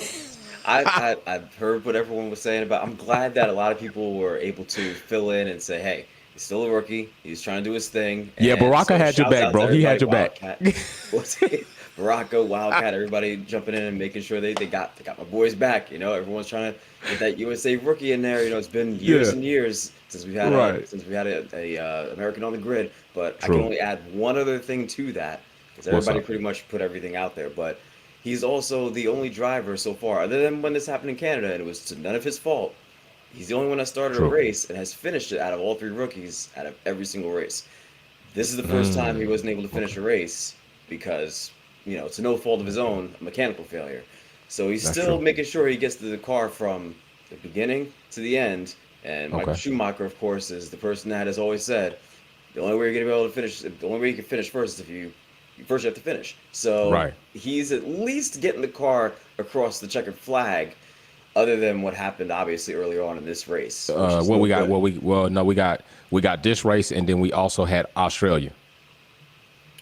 I've heard what everyone was saying about. I'm glad that a lot of people were able to fill in and say, "Hey, he's still a rookie. He's trying to do his thing." Yeah, And Baraka so had your shouts back, out bro. to He had everybody, your back. Wildcat. Baraka, Wildcat, everybody jumping in and making sure they got my boys back. You know, everyone's trying to get that USA rookie in there. You know, it's been years Yeah. and years since Right. we had a American on the grid. But I can True. only add one other thing to that because What's everybody up? pretty much put everything out there. But he's also the only driver so far, other than when this happened in Canada, and it was none of his fault. He's the only one that started a True. race and has finished it out of all three rookies out of every single race. This is the first time he Mm. wasn't able to finish Okay. a race because, it's no fault of his own, a mechanical failure. So he's That's still true. making sure he gets to the car from the beginning to the end. And Michael Okay. Schumacher, of course, is the person that has always said the only way you're gonna be able to finish, the only way you can finish first is if you first you have to finish. So Right. he's at least getting the car across the checkered flag, other than what happened obviously earlier on in this race, which is What no we got? good. No, we got this race, and then we also had Australia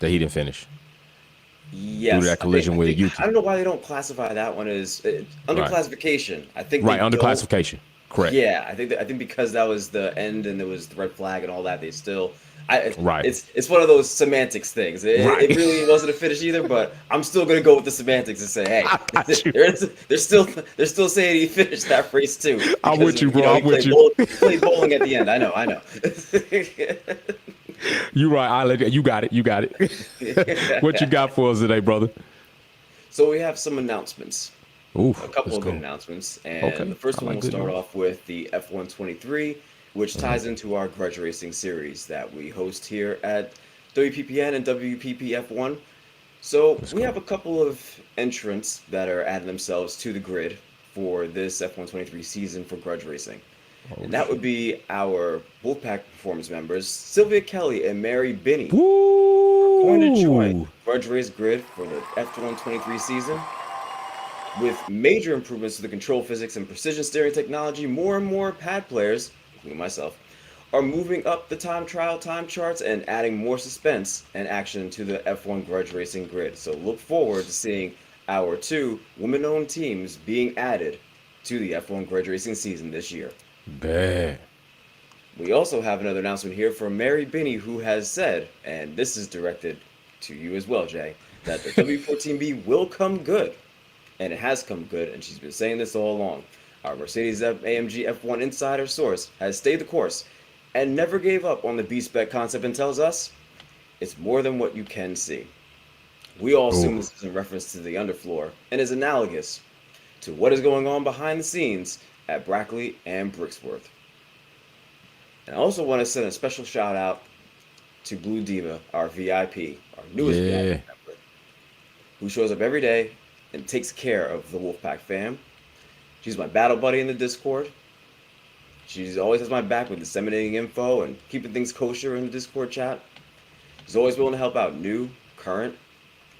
that he didn't finish due to Yes, that collision I with think I Yuki. don't know why they don't classify that one as under Right. classification. I think they Right, under don't. classification. Correct. Yeah, I think because that was the end and there was the red flag and all that, they still. Right. It's one of those semantics things. Right. It really wasn't a finish either, but I'm still gonna go with the semantics and say, I hey, got you. they're still saying he finished that race too I'm because with you, of, bro. he I'm with played you. he played bowling at the end. I know. You right. I let you got it. You got it. What you got for us today, brother? So we have some announcements. A Oof. couple Let's of good go. announcements, and the Okay. first I one like will good start news. off with the F123, which ties into our grudge racing series that we host here at WPPN and WPPF1. So Let's we go. have a couple of entrants that are adding themselves to the grid for this F123 season for grudge racing. Oh And that would shit. be our Wolfpack performance members, Sylvia Kelly and Mary Binney, going to join Woo! Grudge Race Grid for the F123 season. With major improvements to the control physics and precision steering technology, more and more pad players, including myself, are moving up the time trial time charts and adding more suspense and action to the F1 Grudge Racing grid. So look forward to seeing our two women-owned teams being added to the F1 Grudge Racing season this year. Bad. We also have another announcement here from Mary Binney, who has said, and this is directed to you as well, Jay, that the W14B will come good, and it has come good, and she's been saying this all along. Our Mercedes AMG F1 insider source has stayed the course and never gave up on the B-Spec concept and tells us it's more than what you can see. We all assume Oof. this is in reference to the underfloor and is analogous to what is going on behind the scenes at Brackley and Brixworth. And I also want to send a special shout out to Blue Diva, our VIP, our newest VIP Yeah. member, who shows up every day and takes care of the Wolfpack fam. She's my battle buddy in the Discord. She always has my back with disseminating info and keeping things kosher in the Discord chat. She's always willing to help out new, current,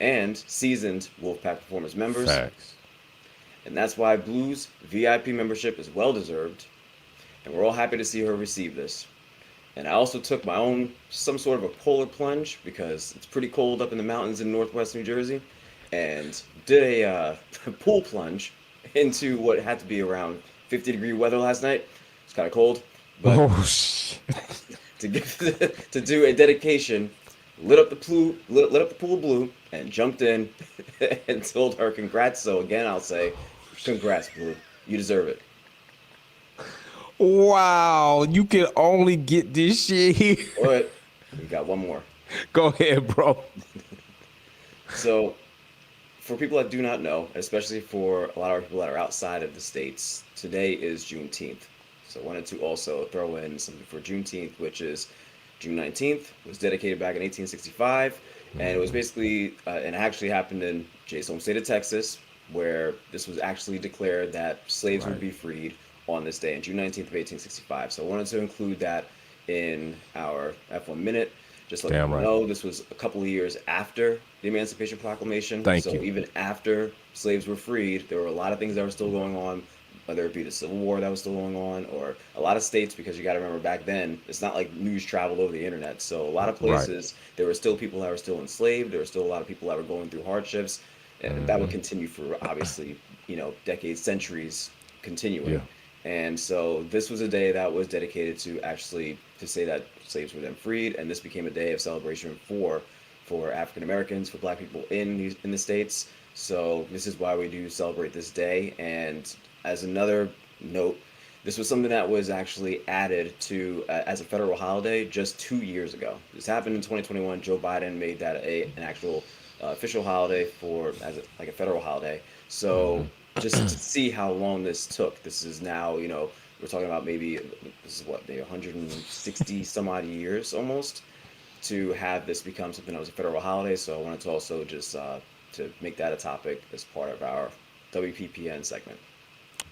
and seasoned Wolfpack performance members. Facts. And that's why Blue's VIP membership is well deserved. And we're all happy to see her receive this. And I also took my own, some sort of a polar plunge because it's pretty cold up in the mountains in northwest New Jersey, and did a pool plunge into what had to be around 50-degree weather last night. It's kind of cold, but Oh shit. to do a dedication, lit up the pool blue, and jumped in and told her congrats. So again, I'll say, congrats, Blue. You deserve it. Wow. You can only get this shit here. But we got one more. Go ahead, bro. So, for people that do not know, especially for a lot of people that are outside of the States, today is Juneteenth. So I wanted to also throw in something for Juneteenth, which is June 19th, was dedicated back in 1865, and it was basically, and it actually happened in Jay's home state of Texas, where this was actually declared that slaves would Right. be freed on this day, on June 19th of 1865. So I wanted to include that in our F1 Minute. Just let Damn people right. know this was a couple of years after the Emancipation Proclamation. Thank so you. even after slaves were freed, there were a lot of things that were still going on, whether it be the Civil War that was still going on, or a lot of states, because you got to remember back then, it's not like news traveled over the internet. So a lot of Right. places, there were still people that were still enslaved. There were still a lot of people that were going through hardships. And that would continue for obviously, decades, centuries continuing. Yeah. And so this was a day that was dedicated to actually to say that slaves were then freed, and this became a day of celebration for for African Americans, for Black people in the states. So this is why we do celebrate this day. And as another note, this was something that was actually added to as a federal holiday just 2 years ago. This happened in 2021. Joe Biden made that an actual official holiday for like a federal holiday. So just to see how long this took, this is now we're talking about maybe this is what maybe 160 some odd years almost to have this become something that was a federal holiday. So I wanted to also just to make that a topic as part of our WPPN segment.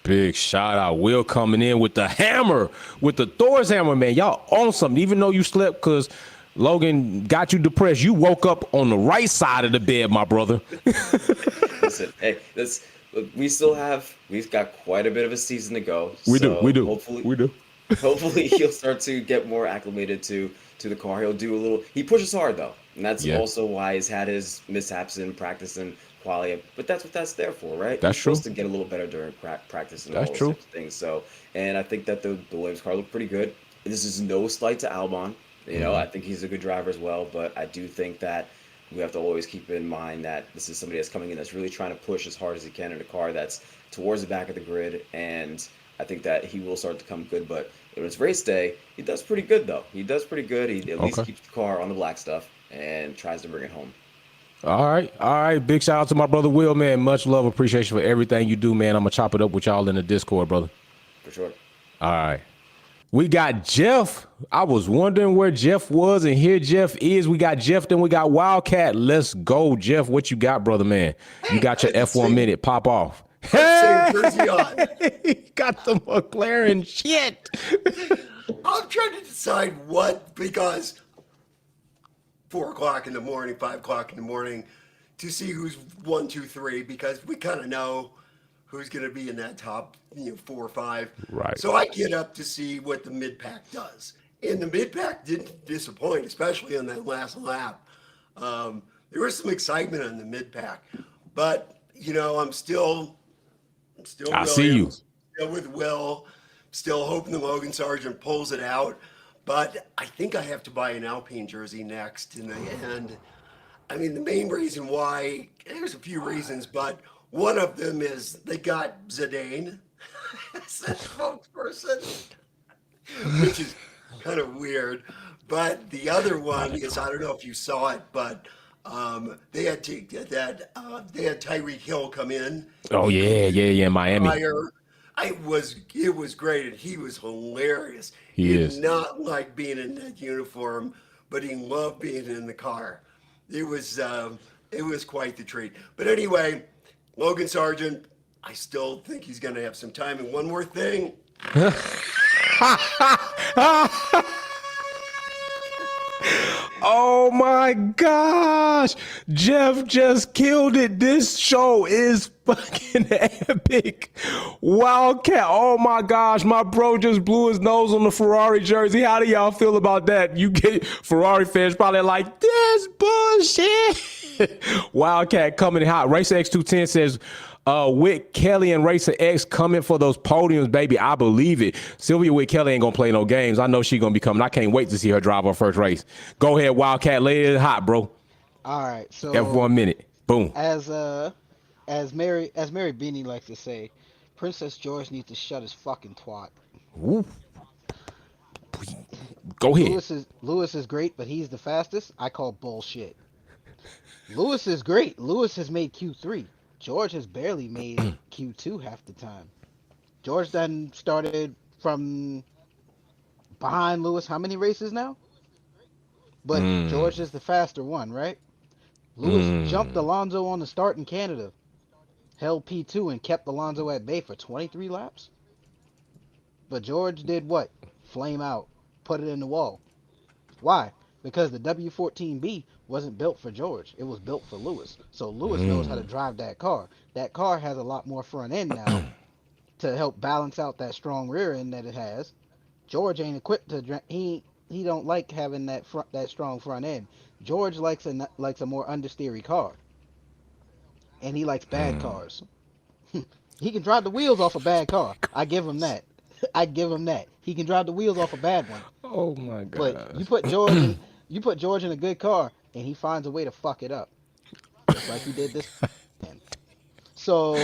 Big shout out. Will coming in with the hammer, with the Thor's hammer, man. Y'all on something, even though you slept because Logan got you depressed. You woke up on the right side of the bed, my brother. Listen, hey, we've got quite a bit of a season to go. We do. Hopefully, we do. Hopefully he'll start to get more acclimated to the car. He'll do a little. He pushes hard though, and that's also why he's had his mishaps in practice and quality. But that's what that's there for, right? That's He's true. supposed to get a little better during practice and That's all those true. types of things. So, and I think that the Williams car looked pretty good. This is no slight to Albon. I think he's a good driver as well. But I do think that we have to always keep in mind that this is somebody that's coming in that's really trying to push as hard as he can in a car that's towards the back of the grid. And I think that he will start to come good. But when it's race day, he does pretty good, though. He does pretty good. He at least keeps the car on the black stuff and tries to bring it home. All right. Big shout out to my brother Will, man. Much love, appreciation for everything you do, man. I'm gonna chop it up with y'all in the Discord, brother. For sure. All right. We got Jeff. I was wondering where Jeff was, and here Jeff is. We got Jeff, then we got Wildcat. Let's go, Jeff. What you got, brother, man? You got your F1 minute. Pop off. Same jersey on. He got the McLaren shit. I'm trying to decide what, because 4 o'clock in the morning, 5 o'clock in the morning, to see who's 1, 2, 3, because we kind of know who's going to be in that top 4 or 5. Right. So I get up to see what the mid pack does. And the mid pack didn't disappoint, especially on that last lap. There was some excitement on the mid pack, but I'm still I see you. Still with Will, still hoping the Logan Sargent pulls it out. But I think I have to buy an Alpine jersey next in the end. I mean, the main reason why, there's a few reasons, but one of them is they got Zidane as a spokesperson, which is kind of weird. But the other one is, I don't know if you saw it, but they had Tyreek Hill come in. Oh yeah, Miami. It was great, and he was hilarious. He did is. not like being in that uniform, but he loved being in the car. It was quite the treat. But anyway, Logan Sargent, I still think he's going to have some time. And one more thing. Oh my gosh. Jeff just killed it. This show is fucking epic. Wildcat. Oh my gosh. My bro just blew his nose on the Ferrari jersey. How do y'all feel about that? You get Ferrari fans probably like, this bullshit. Wildcat coming in hot. Racer X210 says, Wick Kelly and Racer X coming for those podiums, baby. I believe it. Sylvia Wick Kelly ain't gonna play no games. I know she gonna be coming. I can't wait to see her drive her first race. Go ahead, Wildcat. Lay it hot, bro. All right, so F1 minute. Boom. as Mary Beanie likes to say, Princess George needs to shut his fucking twat. Ooh. Go ahead. Lewis is great, but he's the fastest. I call bullshit. Lewis is great. Lewis has made Q3. George has barely made Q2 half the time. George done started from behind Lewis how many races now? But George is the faster one, right? Lewis jumped Alonso on the start in Canada, held P2 and kept Alonso at bay for 23 laps. But George did what? Flame out, put it in the wall. Why? Because the W14B wasn't built for George. It was built for Lewis. So Lewis knows how to drive that car. That car has a lot more front end now to help balance out that strong rear end that it has. George ain't equipped to he don't like having that strong front end. George likes a more understeery car. And he likes bad cars. He can drive the wheels off a bad car. I give him that. He can drive the wheels off a bad one. Oh my God. But you put George in a good car, and he finds a way to fuck it up, just like he did this. Man. So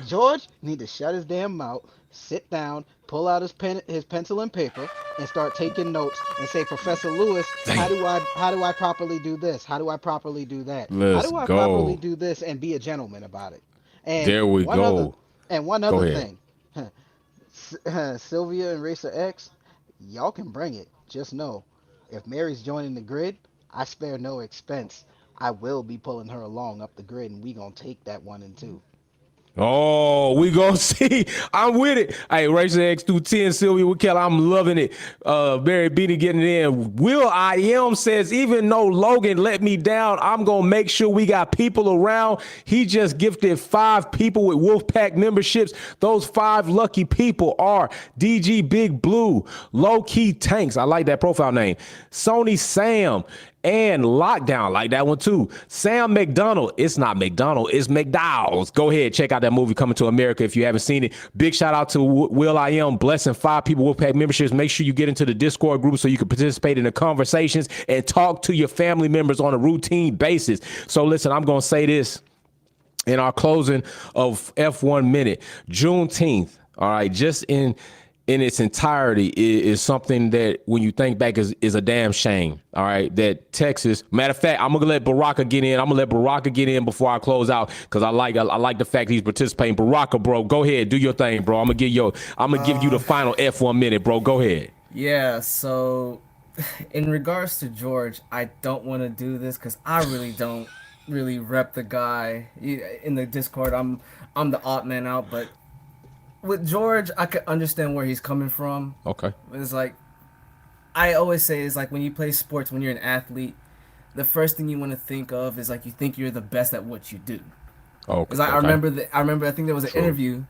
George need to shut his damn mouth, sit down, pull out his pencil and paper, and start taking notes and say, Professor Lewis, how do I properly do this? How do I properly do that? How Let's do I properly go. do this and be a gentleman about it? And There we one other go. one Go other ahead. thing. Sylvia and Racer X, y'all can bring it. Just know, if Mary's joining the grid, I spare no expense. I will be pulling her along up the grid, and we gonna take that 1 and 2. Oh, we gonna see. I'm with it. Hey, Racer X through 10, Sylvia Wickell, I'm loving it. Barry Beatty getting it in. Will I Am says, even though Logan let me down, I'm gonna make sure we got people around. He just gifted 5 people with Wolfpack memberships. Those 5 lucky people are DG Big Blue, Low Key Tanks. I like that profile name. Sony Sam. And Lockdown, like that one too. Sam McDonald. It's not McDonald, it's McDowell's. Go ahead, check out that movie Coming to America if you haven't seen it. Big shout out to Will I Am, blessing 5 people with Wolfpack memberships. Make sure you get into the Discord group so you can participate in the conversations and talk to your family members on a routine basis. So listen, I'm going to say this in our closing of F1 Minute. Juneteenth, all right, just in its entirety is something that when you think back is a damn shame. All right, that Texas. Matter of fact, I'm gonna let Baraka get in. I'm gonna let Baraka get in before I close out because I like the fact he's participating. Baraka, bro, go ahead, do your thing, bro. I'm gonna give you the final F1 minute, bro. Go ahead. Yeah, so in regards to George, I don't want to do this because I really don't really rep the guy in the Discord. I'm the odd man out, but with George, I could understand where he's coming from. Okay. It's like I always say, it's like when you play sports, when you're an athlete, the first thing you want to think of is like you think you're the best at what you do. Okay. Because I remember I think there was an interview.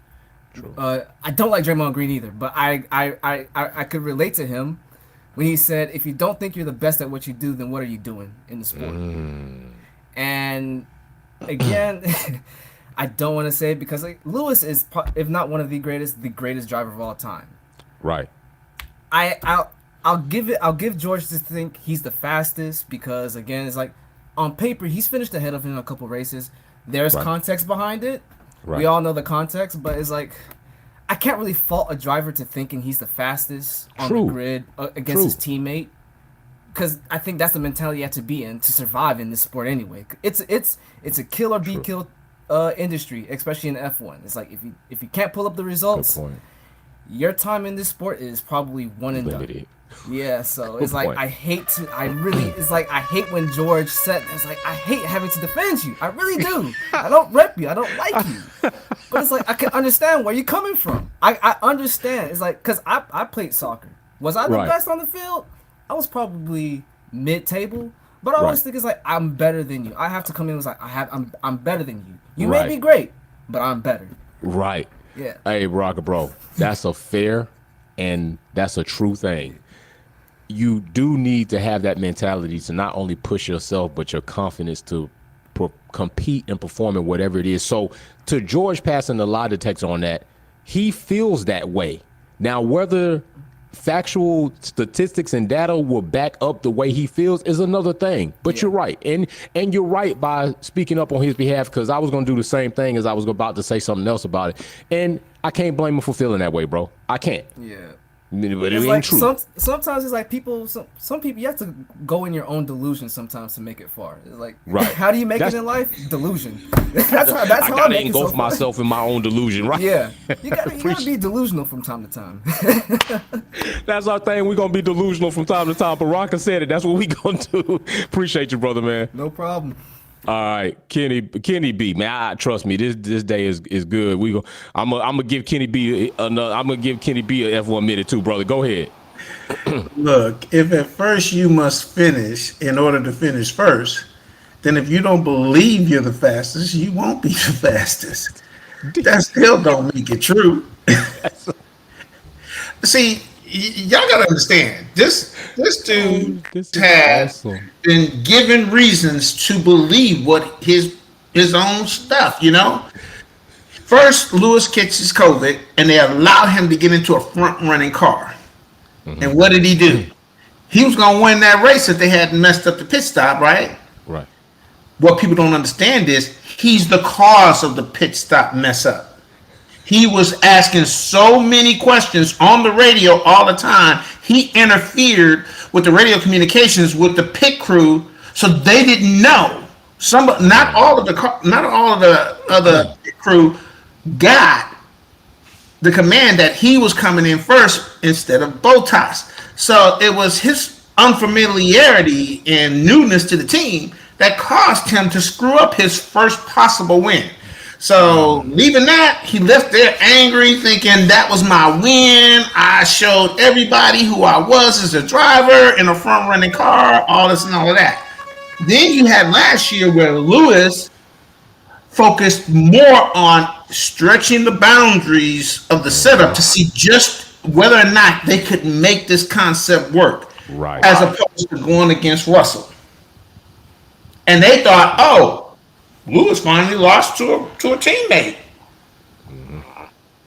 True. I don't like Draymond Green either, but I could relate to him when he said, if you don't think you're the best at what you do, then what are you doing in the sport? And again, I don't want to say it because like, Lewis is, if not one of the greatest driver of all time. Right. I'll give George to think he's the fastest because again, it's like on paper he's finished ahead of him in a couple races. There's context behind it. Right. We all know the context, but it's like I can't really fault a driver to thinking he's the fastest on the grid against his teammate. Because I think that's the mentality you have to be in to survive in this sport anyway. It's a kill or be killed industry, especially in F1. It's like if you can't pull up the results, your time in this sport is probably one and done. Yeah, so it's like I hate when George said it's like I hate having to defend you. I really do. I don't rep you. I don't like you. But it's like I can understand where you're coming from. I understand. It's like because I played soccer. Was I the best on the field? I was probably mid-table. But I always think it's like I'm better than you. I have to come in and like I'm better than you. You may be great, but I'm better. Right. Yeah. Hey, Rocker, bro, that's a fair and that's a true thing. You do need to have that mentality to not only push yourself, but your confidence to compete and perform in whatever it is. So to George passing the lie detector on that, he feels that way. Now, whether factual statistics and data will back up the way he feels is another thing. But you're right. And you're right by speaking up on his behalf because I was going to do the same thing as I was about to say something else about it. And I can't blame him for feeling that way, bro. I can't. Yeah. But it it's ain't like true. Sometimes it's like people. Some people you have to go in your own delusion sometimes to make it far. It's like how do you make it in life? Delusion. that's how I gotta make engulf it myself in my own delusion, right? Yeah, you gotta be delusional from time to time. That's our thing. We're gonna be delusional from time to time. Baraka said it. That's what we gonna do. Appreciate you, brother, man. No problem. All right, Kenny B, man. Trust me, this day is good. I'm gonna give Kenny B another. I'm gonna give Kenny B a F1 minute too, brother. Go ahead. Look, if at first you must finish in order to finish first, then if you don't believe you're the fastest, you won't be the fastest. That still don't make it true. See, y'all gotta understand this dude has been given reasons to believe what his own stuff, you know. First, Lewis catches COVID, and they allow him to get into a front-running car. And what did he do? He was gonna win that race if they hadn't messed up the pit stop, right? what people don't understand is he's the cause of the pit stop mess up. He was asking so many questions on the radio all the time. He interfered with the radio communications with the pit crew, so they didn't know. Not all of the other pit crew got the command that he was coming in first instead of Botas. So it was his unfamiliarity and newness to the team that caused him to screw up his first possible win. So leaving that, he left there angry, thinking that was my win. I showed everybody who I was as a driver in a front running car, all this and all of that. Then you had last year where Lewis focused more on stretching the boundaries of the setup to see just whether or not they could make this concept work, Right. as opposed to going against Russell. And they thought, oh, Lewis finally lost to a teammate.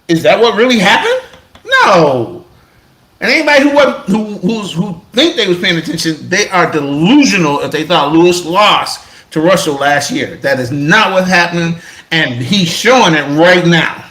Is that what really happened? No. And anybody who think they was paying attention, they are delusional if they thought Lewis lost to Russell last year. That is not what happened, and he's showing it right now.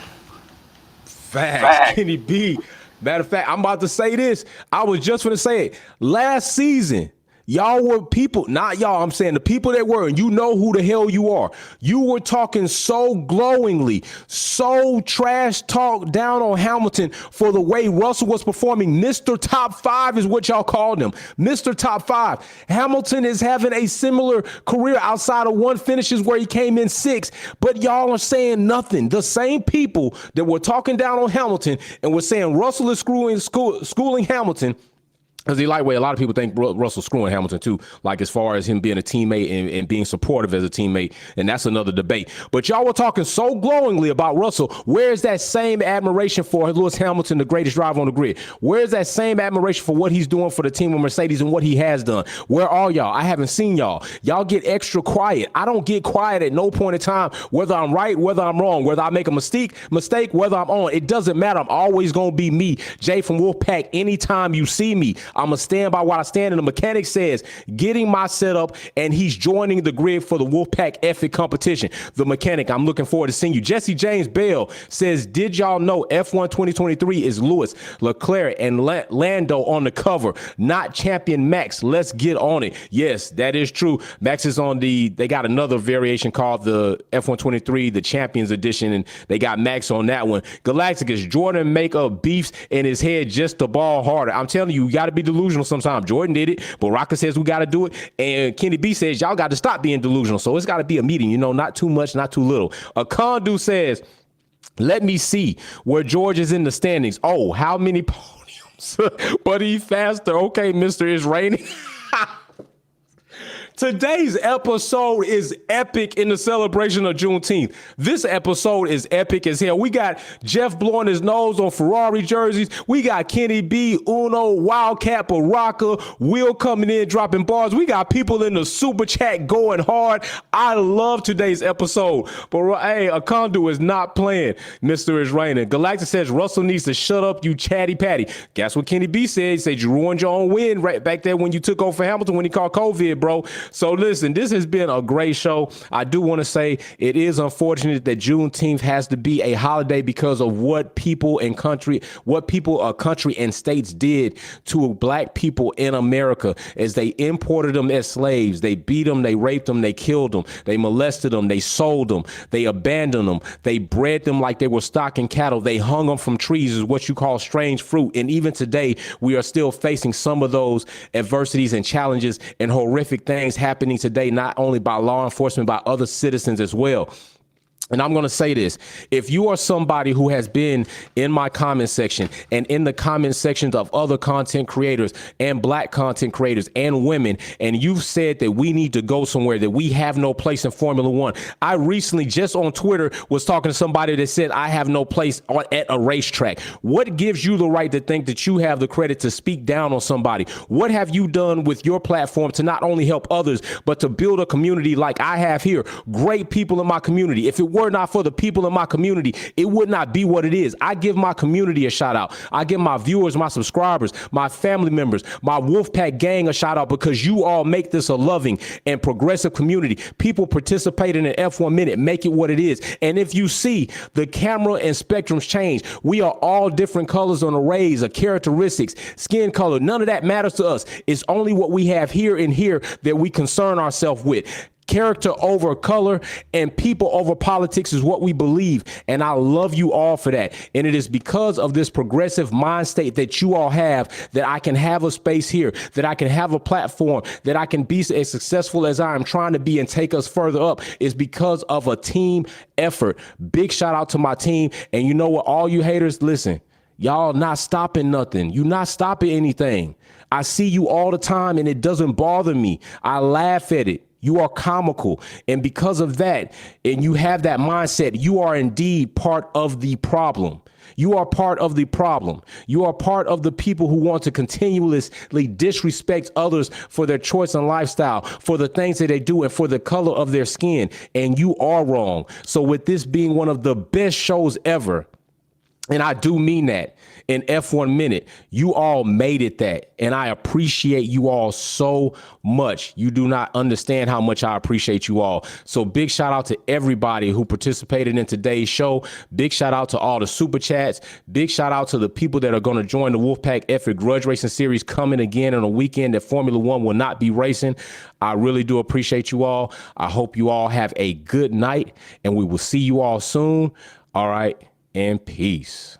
Facts. Kenny B. Matter of fact, I'm about to say this. I was just going to say it. Last season, y'all were people, not y'all, I'm saying the people that were, and you know who the hell you are. You were talking so glowingly, so trash talk down on Hamilton for the way Russell was performing. Mr. Top 5 is what y'all called him. Mr. Top 5. Hamilton is having a similar career outside of one finishes where he came in 6, but y'all are saying nothing. The same people that were talking down on Hamilton and were saying Russell is schooling Hamilton. Because he lightweight, a lot of people think Russell's screwing Hamilton too, like as far as him being a teammate and being supportive as a teammate, and that's another debate. But y'all were talking so glowingly about Russell. Where's that same admiration for Lewis Hamilton, the greatest driver on the grid? Where's that same admiration for what he's doing for the team of Mercedes and what he has done? Where are y'all? I haven't seen y'all. Y'all get extra quiet. I don't get quiet at no point in time, whether I'm right, whether I'm wrong, whether I make a mistake, whether I'm on. It doesn't matter. I'm always going to be me, Jay from Wolfpack. Anytime you see me, I'm going to stand by what I stand. And the mechanic says, getting my setup, and he's joining the grid for the Wolfpack F1 competition. The mechanic, I'm looking forward to seeing you. Jesse James Bell says, did y'all know F1 2023 is Lewis, Leclerc, and Lando on the cover, not champion Max? Let's get on it. Yes, that is true. Max is on they got another variation called the F1 23, the Champions Edition, and they got Max on that one. Galacticus, Jordan make up beefs in his head just to ball harder. I'm telling you, you got to be delusional sometimes. Jordan did it, but Rocca says we got to do it, and Kenny B says y'all got to stop being delusional. So it's got to be a meeting, not too much, not too little. A Condu says, let me see where George is in the standings. Oh, how many podiums? But he faster. Okay, Mr. It's raining. Today's episode is epic in the celebration of Juneteenth. This episode is epic as hell. We got Jeff blowing his nose on Ferrari jerseys. We got Kenny B, Uno, Wildcat, Baraka, Will coming in, dropping bars. We got people in the super chat going hard. I love today's episode. But hey, a Condu is not playing. Mr. Is raining. Galactic says Russell needs to shut up, you chatty patty. Guess what Kenny B said? He said you ruined your own win right back there when you took over for Hamilton when he called COVID, bro. So listen, this has been a great show. I do want to say it is unfortunate that Juneteenth has to be a holiday because of what people, country and states did to black people in America as they imported them as slaves. They beat them, they raped them, they killed them, they molested them, they sold them, they abandoned them, they bred them like they were stock and cattle, they hung them from trees as what you call strange fruit. And even today, we are still facing some of those adversities and challenges and horrific things happening today, not only by law enforcement, by other citizens as well. And I'm going to say this. If you are somebody who has been in my comment section and in the comment sections of other content creators and black content creators and women, and you've said that we need to go somewhere, that we have no place in Formula One. I recently just on Twitter was talking to somebody that said I have no place at a racetrack. What gives you the right to think that you have the credit to speak down on somebody? What have you done with your platform to not only help others, but to build a community like I have here? Great people in my community. If it were not for the people in my community, it would not be what it is. I give my community a shout out. I give my viewers, my subscribers, my family members, my Wolfpack gang a shout out, because you all make this a loving and progressive community. People participating in F1 Minute make it what it is. And if you see, the camera and spectrums change. We are all different colors on arrays of characteristics, skin color. None of that matters to us. It's only what we have here and here that we concern ourselves with. Character over color and people over politics is what we believe. And I love you all for that. And it is because of this progressive mind state that you all have that I can have a space here, that I can have a platform, that I can be as successful as I am trying to be and take us further up, is because of a team effort. Big shout out to my team. And you know what, all you haters, listen, y'all not stopping nothing. You not stopping anything. I see you all the time and it doesn't bother me. I laugh at it. You are comical. And because of that, and you have that mindset, you are indeed part of the problem. You are part of the problem. You are part of the people who want to continuously disrespect others for their choice and lifestyle, for the things that they do, and for the color of their skin. And you are wrong. So with this being one of the best shows ever, and I do mean that, in F1 Minute, you all made it that. And I appreciate you all so much. You do not understand how much I appreciate you all. So big shout out to everybody who participated in today's show. Big shout out to all the super chats. Big shout out to the people that are going to join the Wolfpack F1 Grudge Racing Series coming again on a weekend that Formula One will not be racing. I really do appreciate you all. I hope you all have a good night, and we will see you all soon. All right, and peace.